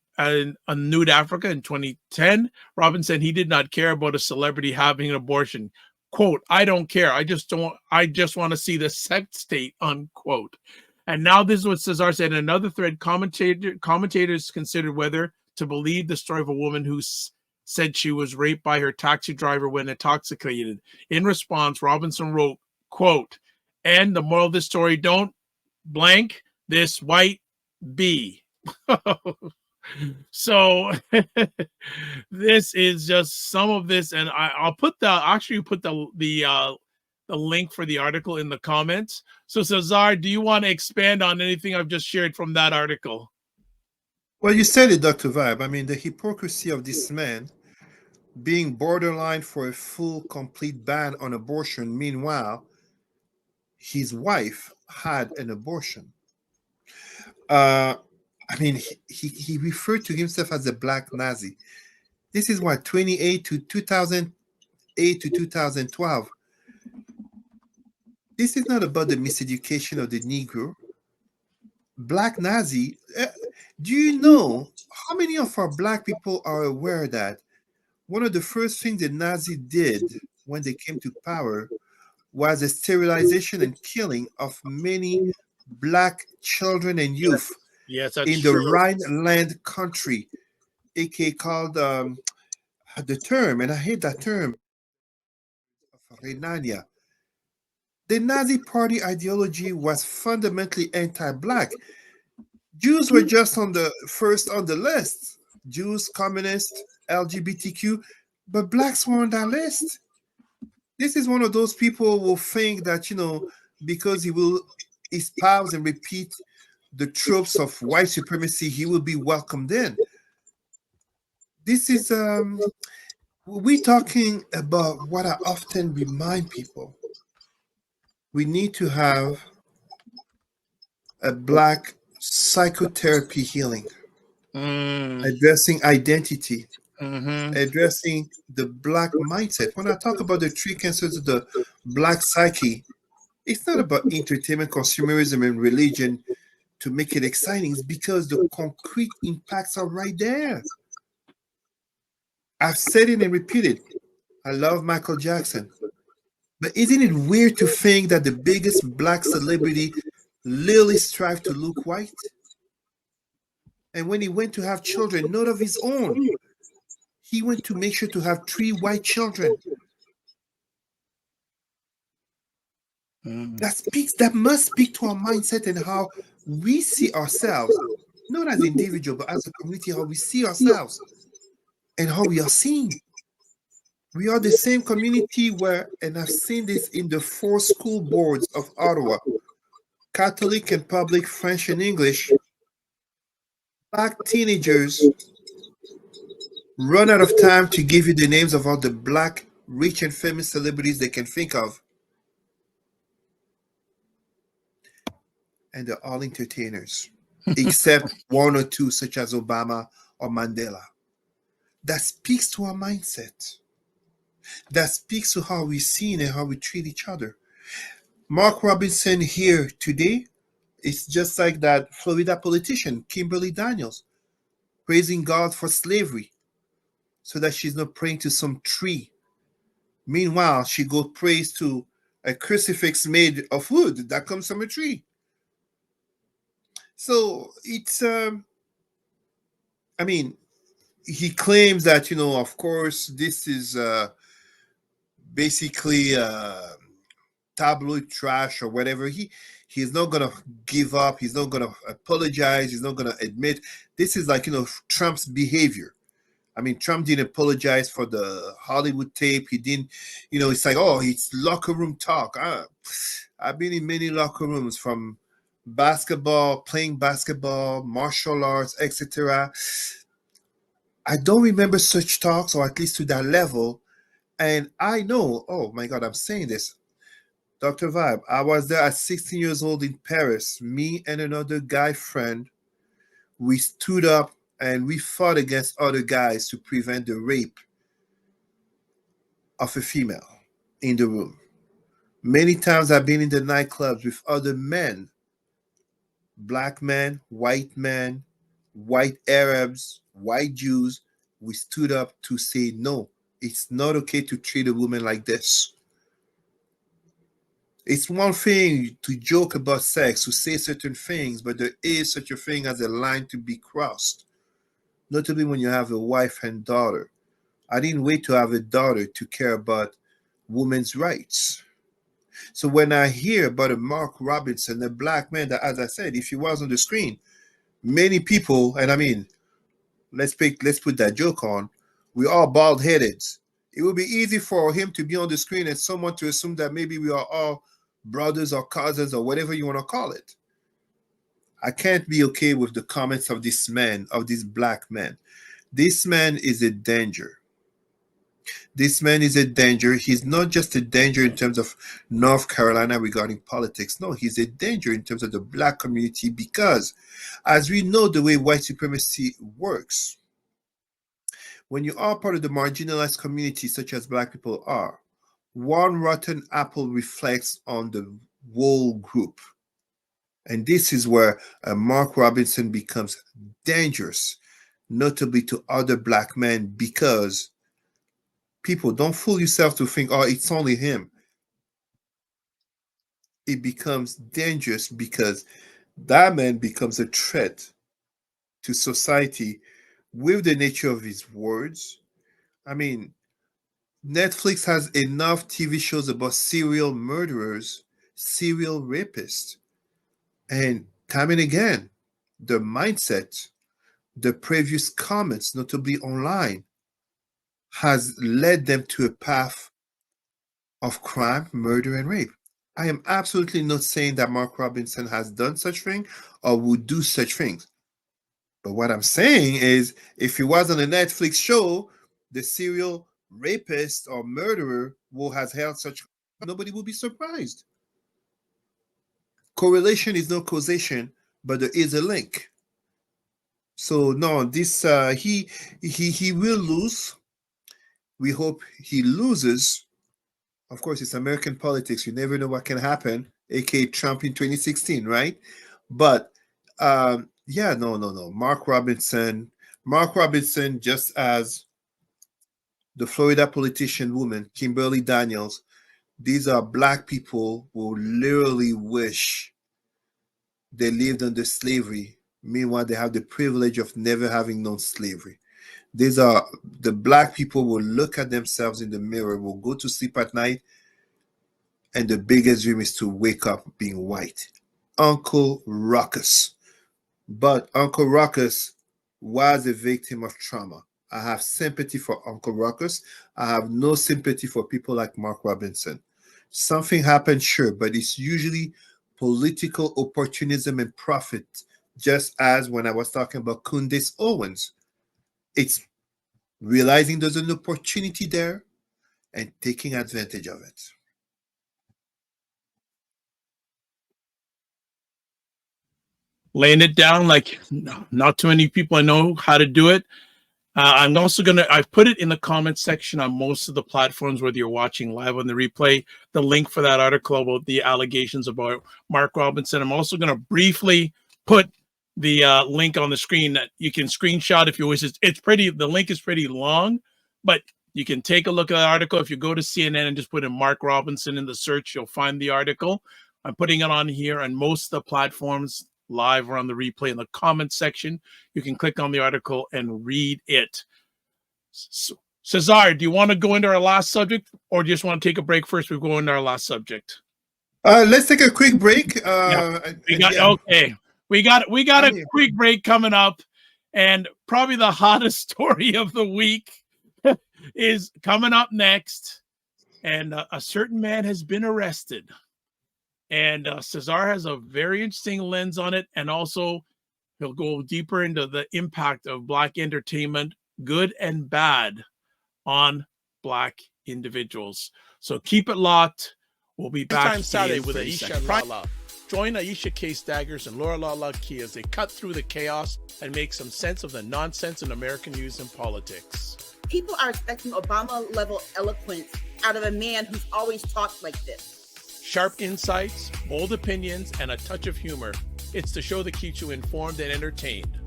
S3: Nude Africa in 2010, Robinson said he did not care about a celebrity having an abortion. Quote, "I don't care. I just want to see the sex state," unquote. And now this is what Cesar said in another thread. Commentators considered whether to believe the story of a woman who said she was raped by her taxi driver when intoxicated. In response, Robinson wrote, quote, "And the moral of this story, don't blank this white bee." So this is just some of this, and I'll put the link for the article in the comments. So Cesar, do you want to expand on anything I've just shared from that article?
S1: Well, you said it, Dr. Vibe. I mean, the hypocrisy of this man being borderline for a full, complete ban on abortion. Meanwhile, his wife had an abortion. I mean, he referred to himself as a black Nazi. This is what, 2008 to 2012. This is not about the miseducation of the Negro. Black Nazi. Do you know how many of our black people are aware that one of the first things the Nazi did when they came to power was the sterilization and killing of many black children and youth
S3: Yes, that's
S1: in the
S3: true.
S1: Rhineland country, aka called the term, and I hate that term, of Renania. The Nazi Party ideology was fundamentally anti-black. Jews were just on the first on the list. Jews, communists, LGBTQ, but blacks were on that list. This is one of those people who will think that, because he will espouse and repeat the tropes of white supremacy, he will be welcomed in. This is we talking about what I often remind people. We need to have a black psychotherapy healing,
S3: Mm,
S1: addressing identity,
S3: mm-hmm.
S1: addressing the black mindset. When I talk about the three cancers of the black psyche, it's not about entertainment, consumerism, and religion to make it exciting. It's because the concrete impacts are right there. I've said it and repeated. I love Michael Jackson. But isn't it weird to think that the biggest black celebrity literally strived to look white? And when he went to have children, not of his own, he went to make sure to have three white children.
S3: Mm.
S1: That must speak to our mindset and how we see ourselves, not as individual, but as a community, how we see ourselves and how we are seen. We are the same community where, and I've seen this in the four school boards of Ottawa, Catholic and public, French and English, black teenagers run out of time to give you the names of all the black, rich and famous celebrities they can think of. And they're all entertainers, except one or two, such as Obama or Mandela. That speaks to our mindset. That speaks to how we see and how we treat each other. Mark Robinson here today is just like that Florida politician, Kimberly Daniels, praising God for slavery so that she's not praying to some tree. Meanwhile, she goes praise to a crucifix made of wood that comes from a tree. So it's, I mean, he claims that, of course, this is basically tabloid trash or whatever. He's not gonna give up. He's not gonna apologize. He's not gonna admit. This is like Trump's behavior. I mean, Trump didn't apologize for the Hollywood tape. He didn't, it's like, oh, it's locker room talk. I've been in many locker rooms, from basketball, playing basketball, martial arts, etc. I don't remember such talks, or at least to that level. And I know, oh my God, I'm saying this. Dr. Vibe, I was there at 16 years old in Paris. Me and another guy friend, we stood up and we fought against other guys to prevent the rape of a female in the room. Many times I've been in the nightclubs with other men, black men, white Arabs, white Jews. We stood up to say, no, it's not okay to treat a woman like this. It's one thing to joke about sex, to say certain things, but there is such a thing as a line to be crossed, notably when you have a wife and daughter. I didn't wait to have a daughter to care about women's rights. So when I hear about a Mark Robinson, a black man that, as I said, if he was on the screen, many people, and I mean, let's put that joke on, we're all bald headed. It would be easy for him to be on the screen and someone to assume that maybe we are all brothers or cousins or whatever you want to call it. I can't be okay with the comments of this man, of this black man. This man is a danger. This man is a danger. He's not just a danger in terms of North Carolina regarding politics. No, he's a danger in terms of the black community because, as we know, the way white supremacy works, when you are part of the marginalized community, such as black people are, one rotten apple reflects on the whole group. And this is where Mark Robinson becomes dangerous, notably to other black men, because people don't fool yourself to think, oh, it's only him. It becomes dangerous because that man becomes a threat to society with the nature of his words. I mean, Netflix has enough TV shows about serial murderers, serial rapists, and time and again, the mindset, the previous comments, notably online, has led them to a path of crime, murder, and rape. I am absolutely not saying that Mark Robinson has done such thing or would do such things. But what I'm saying is, if he was on a Netflix show, the serial rapist or murderer who has held such, nobody would be surprised. Correlation is no causation, but there is a link. So no, this he will lose. We hope he loses. Of course, it's American politics. You never know what can happen, aka Trump in 2016, right? But yeah, no. Mark Robinson, just as the Florida politician woman, Kimberly Daniels, these are black people who literally wish they lived under slavery. Meanwhile, they have the privilege of never having known slavery. These are the black people will look at themselves in the mirror, will go to sleep at night, and the biggest dream is to wake up being white. Uncle Ruckus. But Uncle Ruckus was a victim of trauma. I have sympathy for Uncle Ruckus. I have no sympathy for people like Mark Robinson. Something happened, sure, but it's usually political opportunism and profit, just as when I was talking about Candace Owens. It's realizing there's an opportunity there and taking advantage of it.
S3: Laying it down like not too many people I know how to do it. I'm also I've put it in the comment section on most of the platforms, whether you're watching live on the replay, the link for that article about the allegations about Mark Robinson. I'm also going to briefly put the link on the screen that you can screenshot if you wish. The link is pretty long, but you can take a look at the article. If you go to CNN and just put in Mark Robinson in the search, you'll find the article. I'm putting it on here on most of the platforms, live or on the replay in the comment section. You can click on the article and read it. So, Cesar, do you want to go into our last subject, or do you just want to take a break first? We go into our last subject.
S1: Let's take a quick break.
S3: Okay. We got a quick break coming up, and probably the hottest story of the week is coming up next. And a certain man has been arrested. And Cesar has a very interesting lens on it. And also, he'll go deeper into the impact of Black entertainment, good and bad, on Black individuals. So keep it locked. We'll be back Saturday with Aisha and Lala. Join Aisha K. Staggers and Laura Lala Key as they cut through the chaos and make some sense of the nonsense in American news and politics.
S6: People are expecting Obama-level eloquence out of a man who's always talked like this.
S3: Sharp insights, bold opinions, and a touch of humor. It's the show that keeps you informed and entertained.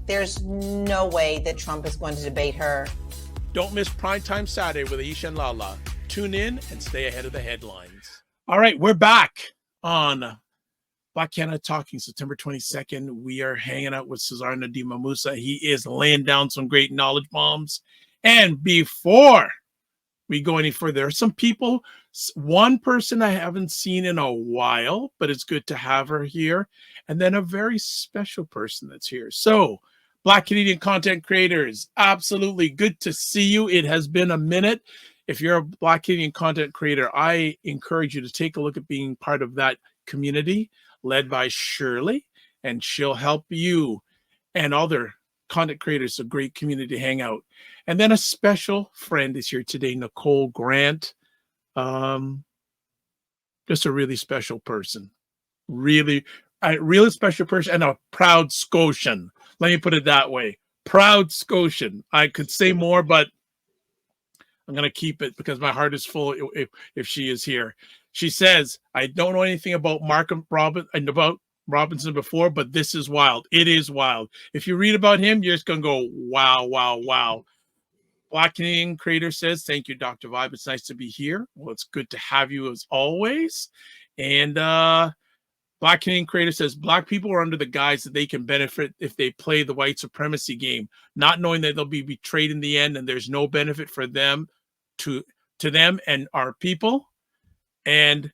S4: There's no way that Trump is going to debate her.
S3: Don't miss Primetime Saturday with Aisha and Lala. Tune in and stay ahead of the headlines. All right, we're back on Black Canada Talking, September 22nd. We are hanging out with Cesar Ndema-Moussa. He is laying down some great knowledge bombs. And before we go any further, there are some people, one person I haven't seen in a while, but it's good to have her here. And then a very special person that's here. So, Black Canadian content creators, absolutely good to see you. It has been a minute. If you're a Black Canadian content creator, I encourage you to take a look at being part of that community led by Shirley, and she'll help you and other content creators, a great community to hang out. And then a special friend is here today, Nicole Grant. Just a really special person. Really special person, and a proud Scotian. Let me put it that way. Proud Scotian. I could say more, but I'm going to keep it because my heart is full if she is here. She says, I don't know anything about Mark and about Robinson before, but this is wild. It is wild. If you read about him, you're just going to go, wow, wow, wow. Black Canadian Creator says, thank you, Dr. Vibe. It's nice to be here. Well, it's good to have you as always. And Black Canadian Creator says, Black people are under the guise that they can benefit if they play the white supremacy game, not knowing that they'll be betrayed in the end and there's no benefit for them to them and our people. And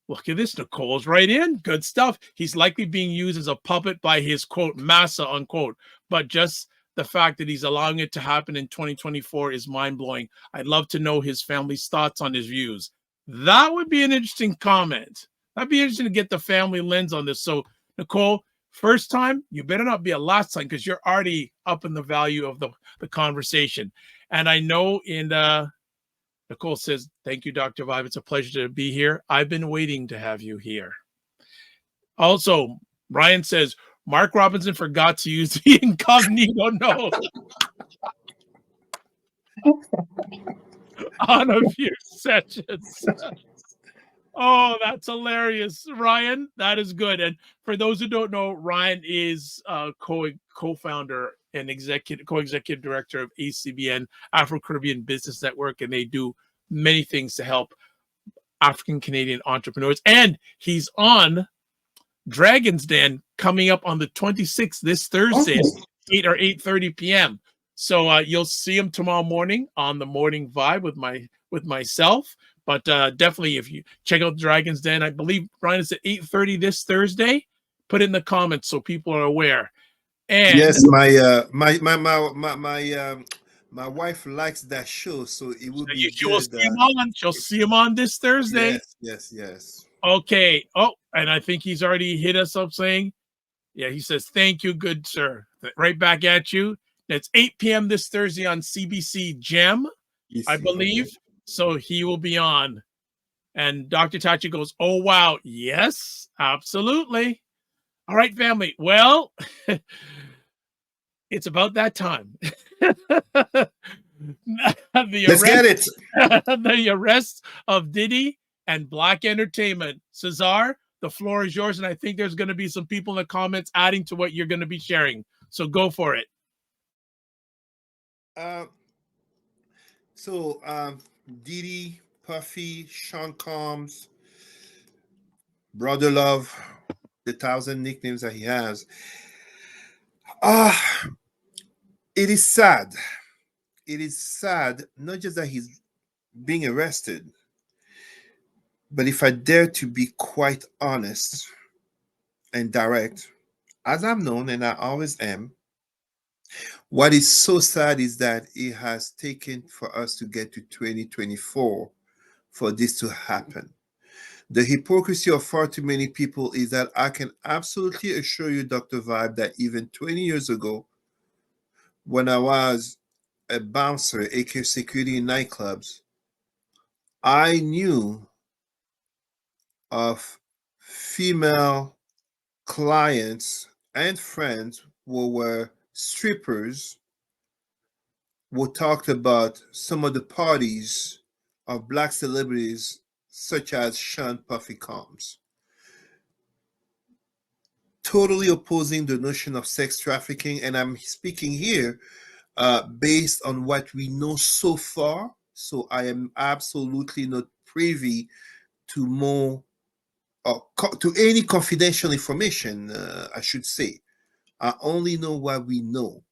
S3: look at this, Nicole's right in. Good stuff. He's likely being used as a puppet by his, quote, massa, unquote. But just the fact that he's allowing it to happen in 2024 is mind-blowing. I'd love to know his family's thoughts on his views. That would be an interesting comment. That'd be interesting to get the family lens on this. So, Nicole, first time, you better not be a last time because you're already up in the value of the conversation. And I know Nicole says, thank you, Dr. Vibe. It's a pleasure to be here. I've been waiting to have you here. Also, Ryan says, Mark Robinson forgot to use the incognito note on a few sessions. Oh, that's hilarious, Ryan. That is good. And for those who don't know, Ryan is co-founder and co-executive director of ACBN, Afro-Caribbean Business Network, and they do many things to help African Canadian entrepreneurs. And he's on Dragon's Den coming up on the 26th this Thursday, 8 or 8:30 p.m. So you'll see him tomorrow morning on the Morning Vibe with myself. But definitely, if you check out Dragon's Den, I believe Ryan is at 8:30 this Thursday. Put it in the comments so people are aware. And
S1: yes, my wife likes that show, so it will be good.
S3: She'll see him on this Thursday.
S1: Yes.
S3: Okay. Oh, and I think he's already hit us up saying, yeah, he says, thank you, good sir. Right back at you. It's 8 p.m. this Thursday on CBC Gem, I believe. Okay. So he will be on. And Dr. Tachi goes, oh, wow. Yes, absolutely. All right, family. Well, it's about that time.
S1: Let's get it.
S3: The arrest of Diddy and Black Entertainment. Cesar, the floor is yours. And I think there's going to be some people in the comments adding to what you're going to be sharing. So go for it.
S1: Diddy, Puffy, Sean Combs, Brother Love, the 1,000 nicknames that he has. It is sad. It is sad, not just that he's being arrested, but if I dare to be quite honest and direct, as I'm known and I always am, what is so sad is that it has taken for us to get to 2024 for this to happen. The hypocrisy of far too many people is that I can absolutely assure you, Dr. Vibe, that even 20 years ago, when I was a bouncer, aka security in nightclubs, I knew of female clients and friends who were strippers who talked about some of the parties of Black celebrities such as Sean Puffy Combs. Totally opposing the notion of sex trafficking, and I'm speaking here based on what we know so far. So I am absolutely not privy to more to any confidential information, I should say. I only know what we know.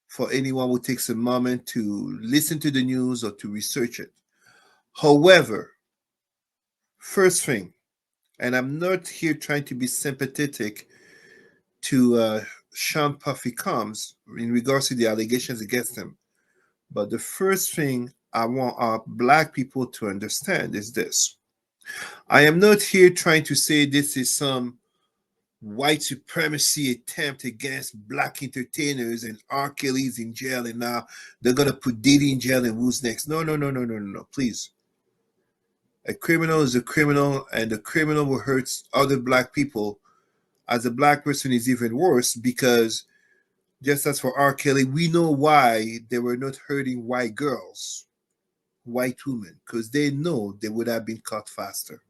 S1: For anyone who takes a moment to listen to the news or to research it. However, first thing, and I'm not here trying to be sympathetic to Sean Puffy Combs in regards to the allegations against him, but the first thing I want our Black people to understand is this. I am not here trying to say this is some white supremacy attempt against Black entertainers and R. Kelly's in jail and now they're going to put Diddy in jail and who's next. No, please. A criminal is a criminal, and the criminal who hurts other Black people as a Black person is even worse, because just as for R. Kelly, we know why they were not hurting white girls. white women because they know they would have been caught faster.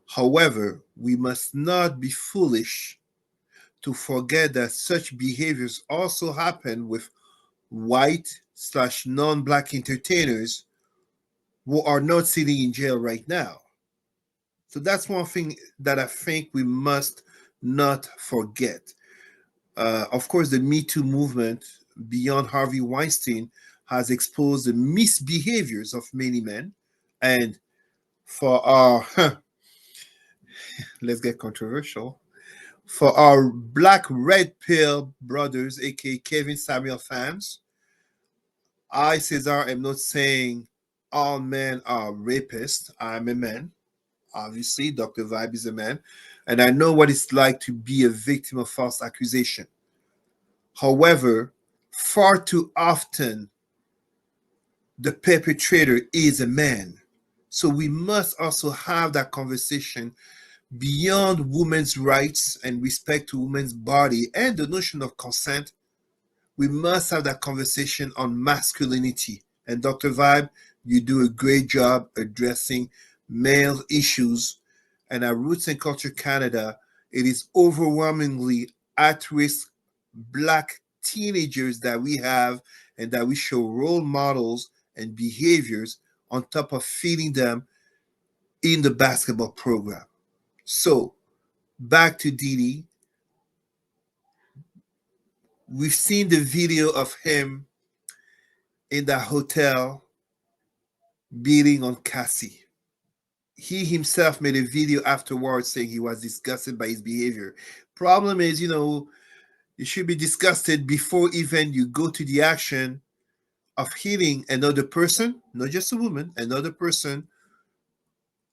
S1: However, we must not be foolish to forget that such behaviors also happen with white slash non-black entertainers who are not sitting in jail right now. So that's one thing that I think we must not forget. Of course, the Me Too movement beyond Harvey Weinstein has exposed the misbehaviors of many men. And for our, let's get controversial, for our black red pill brothers, aka Kevin Samuel fans, I, Cesar, am not saying all men are rapists. I'm a man. Obviously, Dr. Vibe is a man. And I know what it's like to be a victim of false accusation. However, far too often, the perpetrator is a man. So we must also have that conversation beyond women's rights and respect to women's body and the notion of consent. We must have that conversation on masculinity. And Dr. Vibe, you do a great job addressing male issues. And at Roots and Culture Canada, it is overwhelmingly at risk black teenagers that we have and that we show role models and behaviors on top of feeding them in the basketball program. So, back to Diddy. We've seen the video of him in the hotel beating on Cassie. He himself made a video afterwards saying he was disgusted by his behavior. Problem is, you should be disgusted before even you go to the action of hitting another person, not just a woman, another person,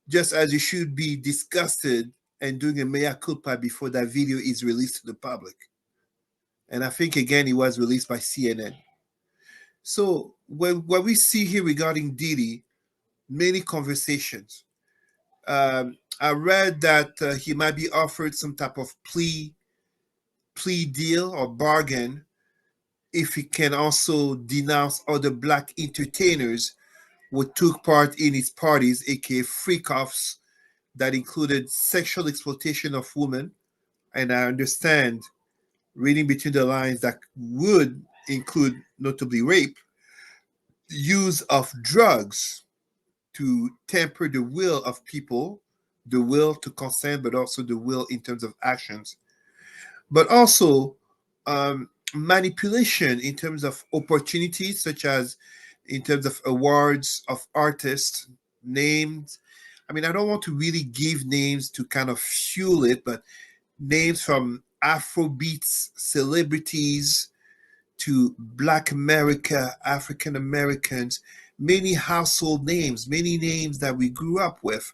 S1: just as you should be disgusted and doing a mea culpa before that video is released to the public. And I think, again, it was released by CNN. So what we see here regarding Diddy, many conversations. I read that he might be offered some type of plea deal or bargain if he can also denounce other black entertainers who took part in his parties, aka freak-offs, that included sexual exploitation of women. And I understand, reading between the lines, that would include notably rape, use of drugs to temper the will of people, the will to consent, but also the will in terms of actions, but also manipulation in terms of opportunities, such as in terms of awards of artists, names. I mean, I don't want to really give names to kind of fuel it, but names from Afrobeats celebrities to Black America, African Americans, many household names, many names that we grew up with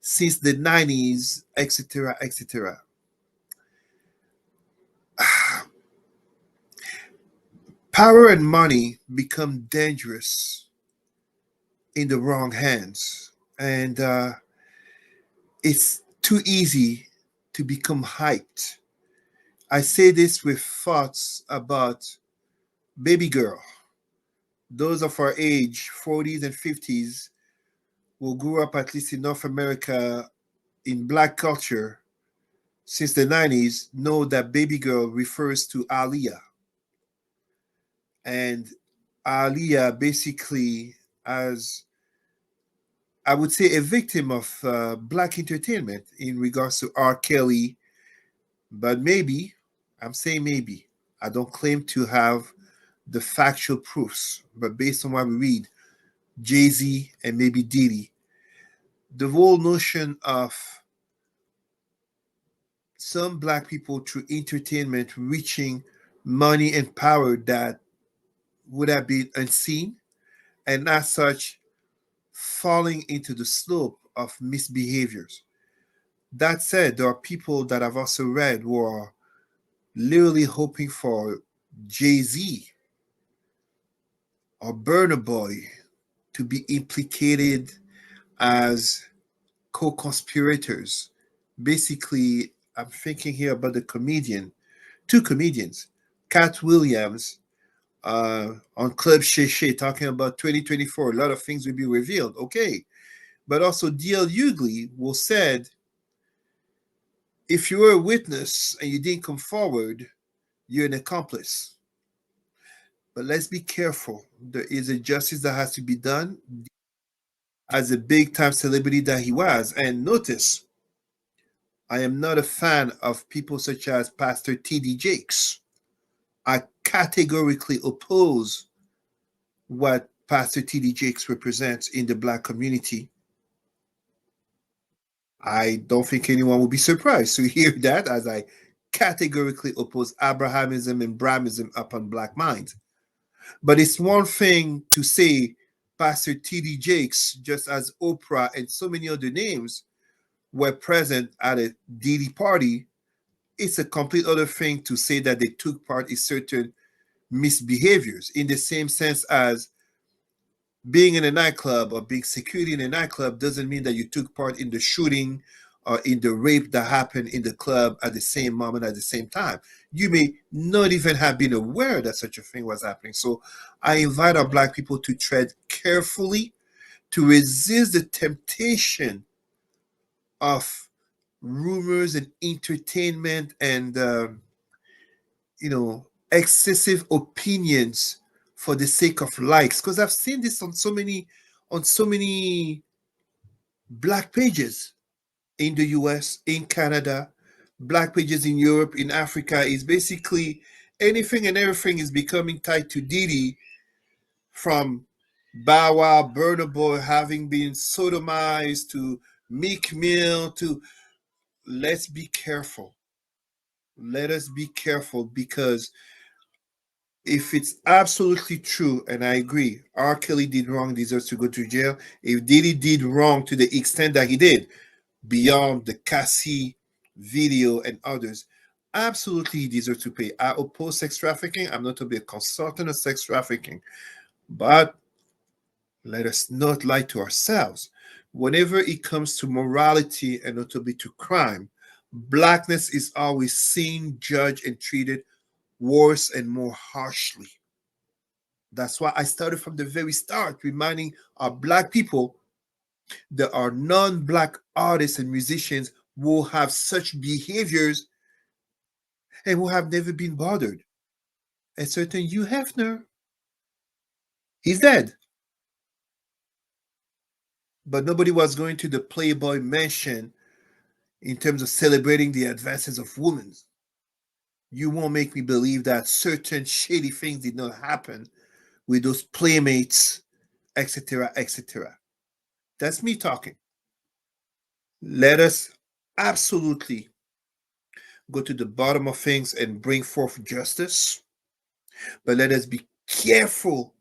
S1: since the 90s, etc., etc. Power and money become dangerous in the wrong hands. And it's too easy to become hyped. I say this with thoughts about baby girl. Those of our age, 40s and 50s, who grew up at least in North America in black culture since the 90s, know that baby girl refers to Aliyah. And Aliyah basically, as I would say, a victim of black entertainment in regards to R. Kelly. But maybe, I'm saying maybe, I don't claim to have the factual proofs, but based on what we read, Jay-Z and maybe Diddy, the whole notion of some black people through entertainment reaching money and power that would have been unseen, and as such, falling into the slope of misbehaviors. That said, there are people that I've also read who are literally hoping for Jay-Z or Burna Boy to be implicated as co-conspirators. Basically, I'm thinking here about two comedians, Cat Williams, on Club Shay talking about 2024. A lot of things will be revealed. Okay. But also D.L. Hughley will said, if you were a witness and you didn't come forward, you're an accomplice. But let's be careful. There is a justice that has to be done as a big time celebrity that he was. And notice, I am not a fan of people such as Pastor T.D. Jakes. I categorically oppose what Pastor T.D. Jakes represents in the Black community. I don't think anyone will be surprised to hear that, as I categorically oppose Abrahamism and Brahmism upon Black minds. But it's one thing to say Pastor T.D. Jakes, just as Oprah and so many other names were present at a Diddy party. It's a complete other thing to say that they took part in certain misbehaviors, in the same sense as being in a nightclub or being security in a nightclub doesn't mean that you took part in the shooting or in the rape that happened in the club at the same moment, at the same time. You may not even have been aware that such a thing was happening. So I invite our Black people to tread carefully, to resist the temptation of rumors and entertainment and excessive opinions for the sake of likes, because I've seen this on so many Black pages in the US, in Canada, Black pages in Europe, in Africa. Is basically anything and everything is becoming tied to Diddy, from Bow Wow, Burna Boy having been sodomized to Meek Mill to. Let's be careful. Let us be careful, because if it's absolutely true, and I agree, R. Kelly did wrong, deserves to go to jail. If Diddy did wrong to the extent that he did, beyond the Cassie video and others, absolutely he deserves to pay. I oppose sex trafficking. I'm not to be a consultant of sex trafficking, but let us not lie to ourselves. Whenever it comes to morality and not to be to crime, Blackness is always seen, judged, and treated worse and more harshly. That's why I started from the very start, reminding our Black people there are non-Black artists and musicians who have such behaviors and who have never been bothered. A certain Hugh Hefner, he's dead. But nobody was going to the Playboy Mansion in terms of celebrating the advances of women. You won't make me believe that certain shady things did not happen with those playmates, etc., etc. That's me talking. Let us absolutely go to the bottom of things and bring forth justice, but let us be careful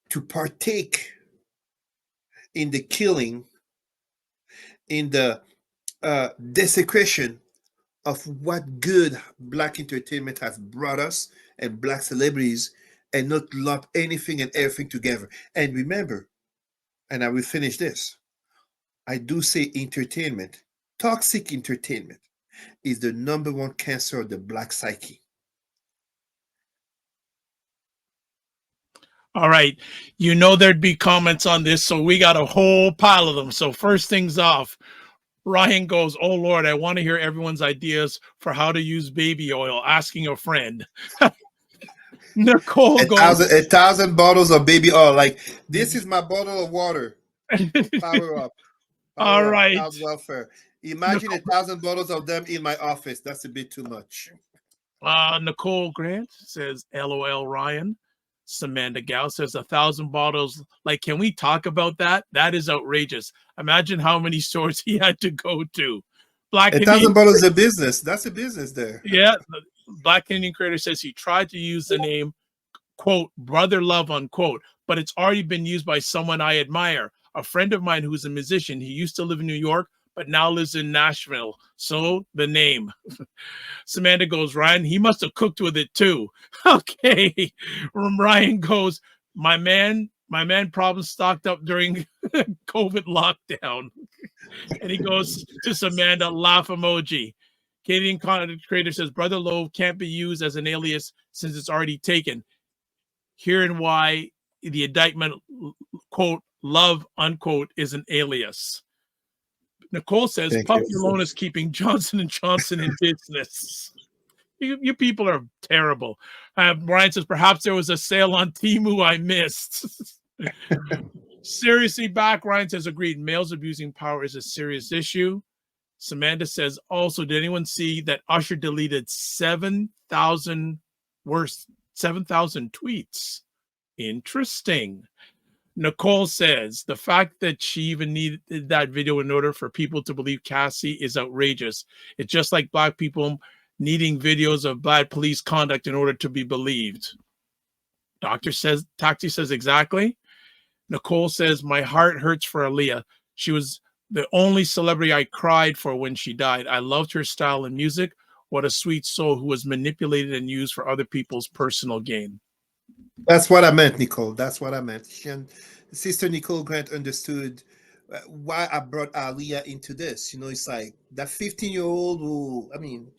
S1: to partake in the killing, in the desecration of what good Black entertainment has brought us and Black celebrities, and not lump anything and everything together. And remember, and I will finish this, I do say entertainment, toxic entertainment, is the number one cancer of the Black psyche.
S3: All right. You know there'd be comments on this, so we got a whole pile of them. So first things off, Ryan goes, "Oh Lord, I want to hear everyone's ideas for how to use baby oil. Asking a friend." Nicole goes,
S1: a thousand bottles of baby oil. Like, this is my bottle of water. Power up.
S3: All right.
S1: Child welfare. Imagine Nicole, 1,000 bottles of them in my office. That's a bit too much.
S3: Nicole Grant says, "LOL, Ryan." Samantha Gow says, 1,000 bottles. Like, can we talk about that? That is outrageous. Imagine how many stores he had to go to.
S1: Black 1,000 bottles is a business. That's a business there.
S3: Yeah. Black Indian Creator says he tried to use the name, quote, Brother Love, unquote, but it's already been used by someone I admire. A friend of mine who's a musician. He used to live in New York, but now lives in Nashville. So the name. Samantha goes, Ryan, he must have cooked with it too. Okay. Ryan goes, my man problem stocked up during COVID lockdown. And he goes to Samantha, laugh emoji. Canadian content creator says, Brother Love can't be used as an alias since it's already taken. Herein why the indictment, quote, love, unquote, is an alias. Nicole says
S1: Thank
S3: Puffy
S1: you.
S3: alone is keeping Johnson & Johnson in business. You people are terrible. Brian says, perhaps there was a sale on Temu I missed. Seriously back, Ryan says, agreed. Males abusing power is a serious issue. Samantha says, also, did anyone see that Usher deleted 7,000 tweets? Interesting. Nicole says, the fact that she even needed that video in order for people to believe Cassie is outrageous. It's just like Black people needing videos of bad police conduct in order to be believed. Taxi says, exactly. Nicole says, my heart hurts for Aaliyah. She was the only celebrity I cried for when she died. I loved her style and music. What a sweet soul who was manipulated and used for other people's personal gain.
S1: That's what I meant, Nicole. That's what I meant. Sister Nicole Grant understood why I brought Aaliyah into this. It's like that 15-year-old who, I mean,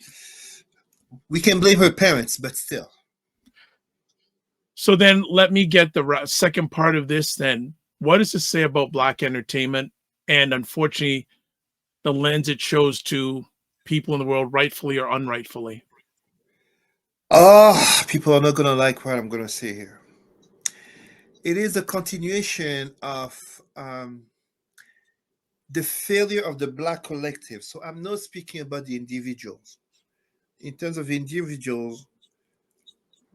S1: we can blame her parents, but still.
S3: So then let me get the second part of this then. What does this say about Black entertainment? And unfortunately, the lens it shows to people in the world, rightfully or unrightfully.
S1: Oh, people are not going to like what I'm going to say here. It is a continuation of the failure of the Black collective. So I'm not speaking about the individuals. In terms of individuals,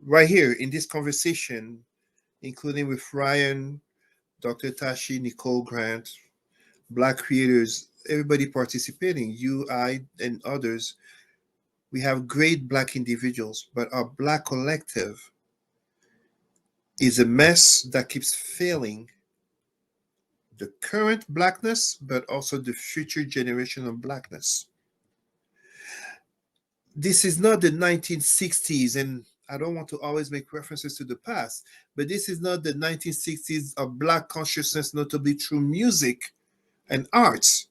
S1: right here in this conversation, including with Ryan, Dr. Tashi, Nicole Grant, Black creators, everybody participating, you, I, and others, we have great Black individuals, but our Black collective is a mess that keeps failing the current Blackness, but also the future generation of Blackness. This is not the 1960s, and I don't want to always make references to the past, but this is not the 1960s of Black consciousness, notably through music and arts.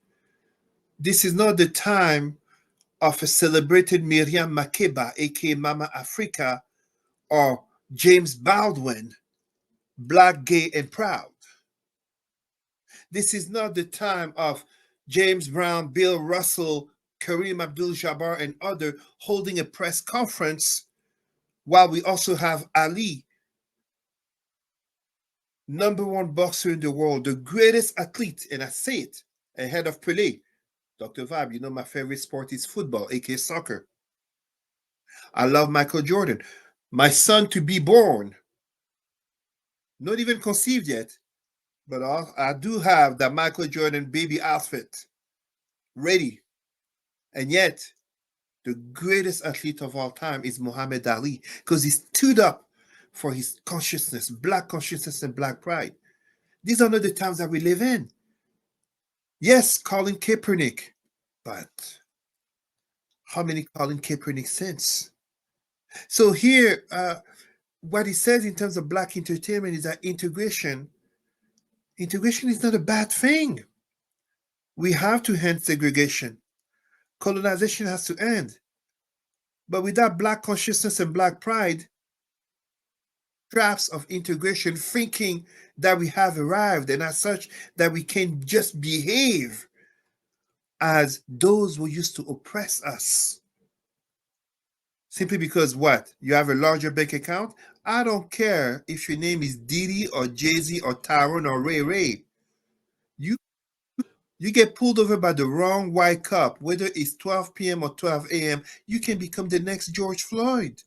S1: This is not the time of a celebrated Miriam Makeba, aka Mama Africa, or James Baldwin, Black, gay, and proud. This is not the time of James Brown, Bill Russell, Kareem Abdul-Jabbar, and others holding a press conference while we also have Ali, #1 boxer in the world, the greatest athlete, and I say it, ahead of Pelé. Dr. Vibe, you know my favorite sport is football, aka soccer. I love Michael Jordan. My son to be born, not even conceived yet, but I do have the Michael Jordan baby outfit ready. And yet, the greatest athlete of all time is Muhammad Ali because he stood up for his consciousness, Black consciousness and Black pride. These are not the times that we live in. Yes, Colin Kaepernick, but how many Colin Kaepernick since? So here, what he says in terms of Black entertainment is that integration is not a bad thing. We have to end segregation. Colonization has to end. But without Black consciousness and Black pride, traps of integration, thinking that we have arrived, and as such, that we can just behave as those who used to oppress us. Simply because what? You have a larger bank account? I don't care if your name is Diddy or Jay-Z or Tyrone or Ray Ray. You get pulled over by the wrong white cop, whether it's 12 p.m. or 12 a.m., you can become the next George Floyd.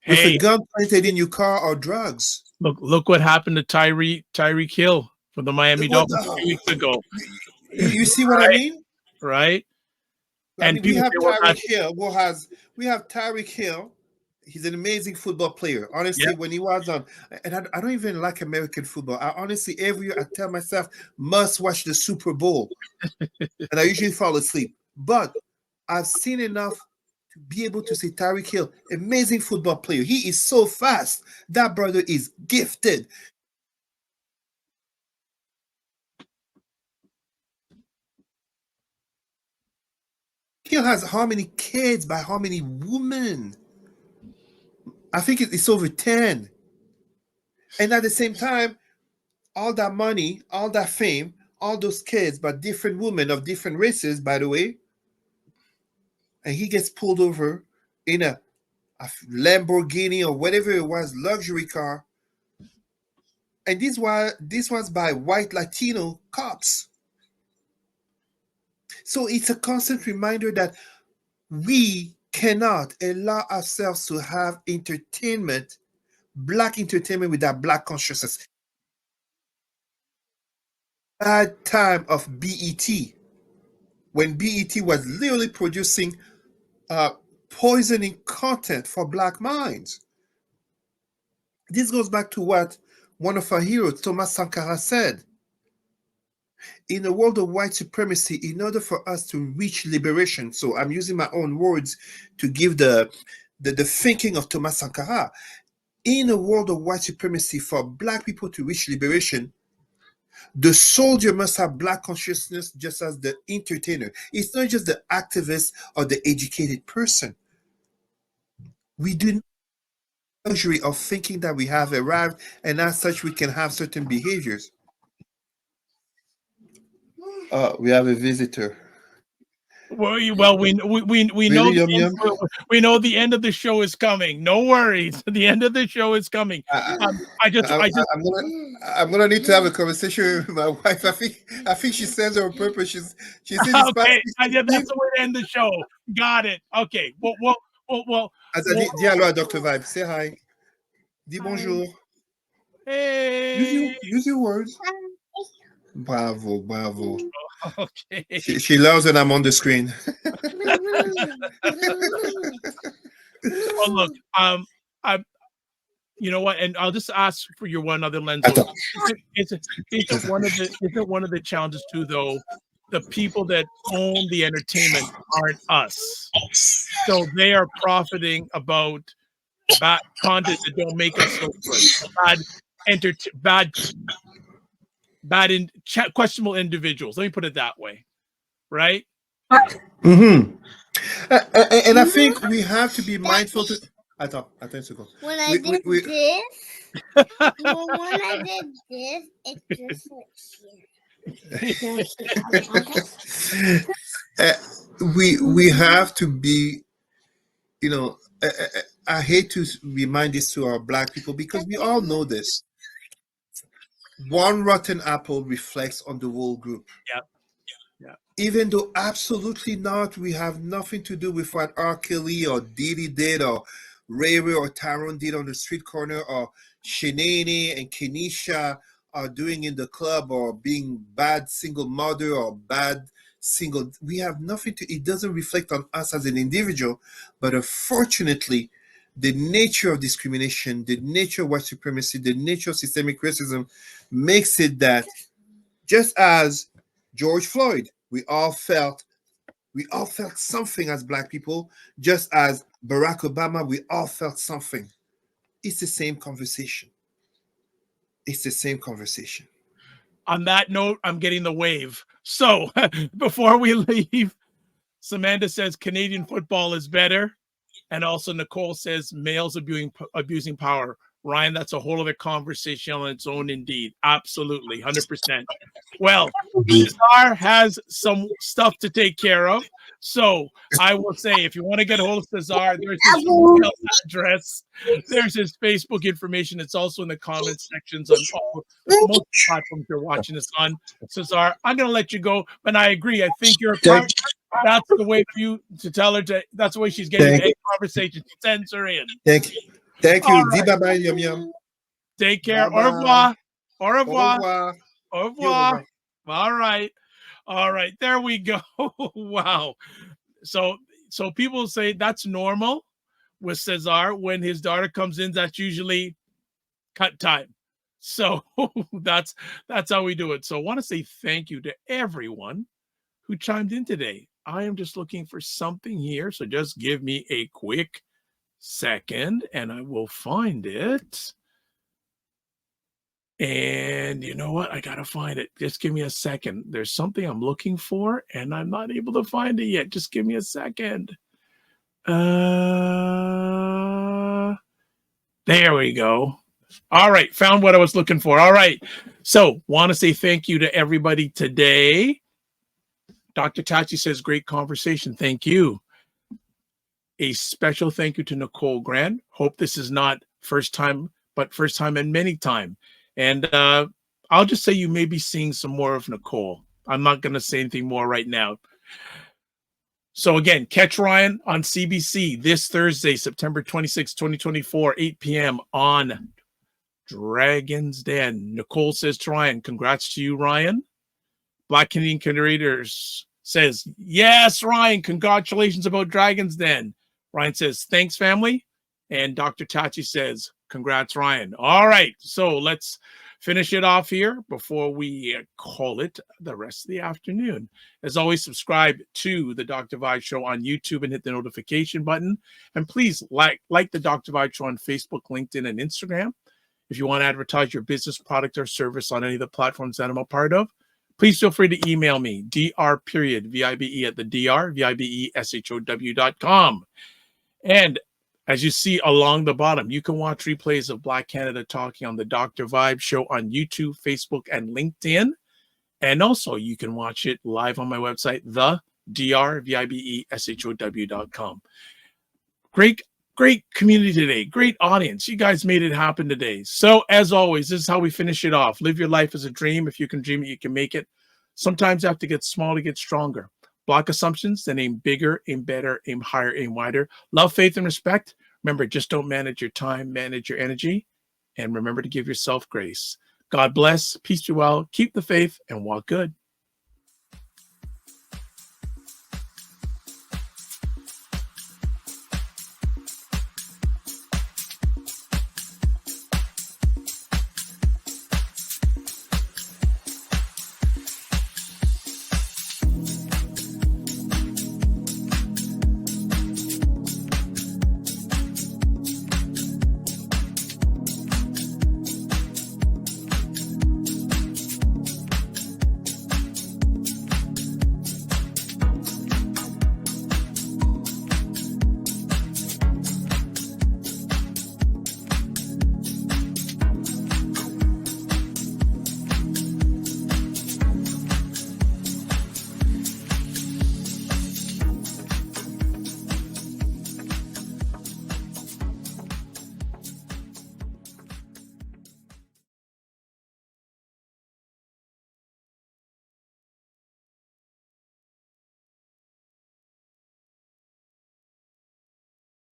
S1: With a
S3: Hey,
S1: gun planted in your car or drugs.
S3: look what happened to Tyreek Hill for the Miami
S1: What,
S3: Dolphins a few weeks ago.
S1: you see what I mean?
S3: Right?
S1: I
S3: And
S1: mean, we
S3: people
S1: have
S3: say, well,
S1: Tyreek Hill. We have Tyreek Hill. He's an amazing football player. Honestly,
S3: yeah,
S1: when he was on, and I don't even like American football. I honestly, every year I tell myself, must watch the Super Bowl. And I usually fall asleep. But I've seen enough to be able to say Tyreek Hill, amazing football player. He is so fast. That brother is gifted. Hill has how many kids by how many women? I think it's over 10. And at the same time, all that money, all that fame, all those kids, but different women of different races, by the way, and he gets pulled over in a Lamborghini or whatever it was, luxury car. And this was by white Latino cops. So it's a constant reminder that we cannot allow ourselves to have entertainment, black entertainment with that black consciousness. Bad time of BET, when BET was literally producing uh, poisoning content for black minds. This goes back to what one of our heroes, Thomas Sankara, said. In a world of white supremacy, in order for us to reach liberation, so I'm using my own words to give the thinking of Thomas Sankara. In a world of white supremacy, for black people to reach liberation, the soldier must have black consciousness just as the entertainer. It's not just the activist or the educated person. We do not have the luxury of thinking that we have arrived and as such we can have certain behaviors. We have a visitor.
S3: Well, we know
S1: Really, Yum Yum?
S3: we know the end of the show is coming. No worries, the end of the show is coming. I just
S1: I'm gonna need to have a conversation with my wife. I think she says it on purpose. She says it's
S3: okay. That's the way to end the show. Got it. Okay. Well.
S1: As I dis hello à Dr. Vibe. Say hi. Dis bonjour.
S3: Hey.
S1: Use your words. Bravo.
S3: Okay.
S1: She loves when I'm on the screen.
S3: Well, look, I, you know what, and I'll just ask for your one other lens. Isn't one of the challenges too, though? The people that own the entertainment aren't us, so they are profiting about bad content that don't make us so good, questionable individuals. Let me put it that way, right?
S1: Mm-hmm. And I think we have to be mindful to. Attends, une seconde.
S7: When I did this, when I did this, it just went here.
S1: We have to be, I hate to remind this to our black people because we all know this. One rotten apple reflects on the whole group.
S3: Yeah.
S1: Even though absolutely not, we have nothing to do with what R. Kelly or Diddy did or Ray Ray or Tyrone did on the street corner or Shanae and Kenisha are doing in the club or being bad single mother or bad single. We have nothing to, it doesn't reflect on us as an individual, but unfortunately, the nature of discrimination, the nature of white supremacy, the nature of systemic racism makes it that just as George Floyd, we all felt something as black people, just as Barack Obama, we all felt something. It's the same conversation.
S3: On that note, I'm getting the wave. So before we leave, Samantha says Canadian football is better. And also Nicole says males abusing power. Ryan, that's a whole other conversation on its own indeed. Absolutely, 100%. Well, Cesar has some stuff to take care of. So I will say, if you want to get a hold of Cesar, there's his email address. There's his Facebook information. It's also in the comment sections on most platforms you're watching this on. Cesar, I'm going to let you go, but I agree. I think you're a part. That's the way for you to tell her to. That's the way she's getting the conversation. She sends her in.
S1: Thank you. Right. Bye-bye, Yum Yum.
S3: Take care. Bye-bye. Au revoir. Au revoir.
S1: Au revoir.
S3: Au revoir. All right. All right. There we go. Wow. So people say that's normal with Cesar. When his daughter comes in, that's usually cut time. So that's how we do it. So I want to say thank you to everyone who chimed in today. I am just looking for something here. So just give me a quick second and I will find it. And you know what? I got to find it. Just give me a second. There's something I'm looking for and I'm not able to find it yet. Just give me a second. There we go. All right. Found what I was looking for. All right. So want to say thank you to everybody today. Dr. Tachi says, great conversation. Thank you. A special thank you to Nicole Grant. Hope this is not first time, but first time and many time. And I'll just say you may be seeing some more of Nicole. I'm not going to say anything more right now. So again, catch Ryan on CBC this Thursday, September 26, 2024, 8 p.m. on Dragon's Den. Nicole says to Ryan, congrats to you, Ryan. Black Canadian Curators says, yes, Ryan, congratulations about Dragon's Den. Ryan says, thanks, family. And Dr. Tachi says, congrats, Ryan. All right, so let's finish it off here before we call it the rest of the afternoon. As always, subscribe to the Dr. Vibe Show on YouTube and hit the notification button. And please like the Dr. Vibe Show on Facebook, LinkedIn, and Instagram. If you want to advertise your business, product, or service on any of the platforms that I'm a part of, please feel free to email me, dr.vibe at the dr.vibeshow.com. And as you see along the bottom, you can watch replays of Black Canada Talking on the Dr. Vibe Show on YouTube, Facebook, and LinkedIn. And also, you can watch it live on my website, the dr.vibeshow.com. Great community today. Great audience. You guys made it happen today. So, as always, this is how we finish it off. Live your life as a dream. If you can dream it, you can make it. Sometimes you have to get small to get stronger. Block assumptions, then aim bigger, aim better, aim higher, aim wider. Love, faith, and respect. Remember, just don't manage your time, manage your energy. And remember to give yourself grace. God bless, peace be well, keep the faith, and walk good.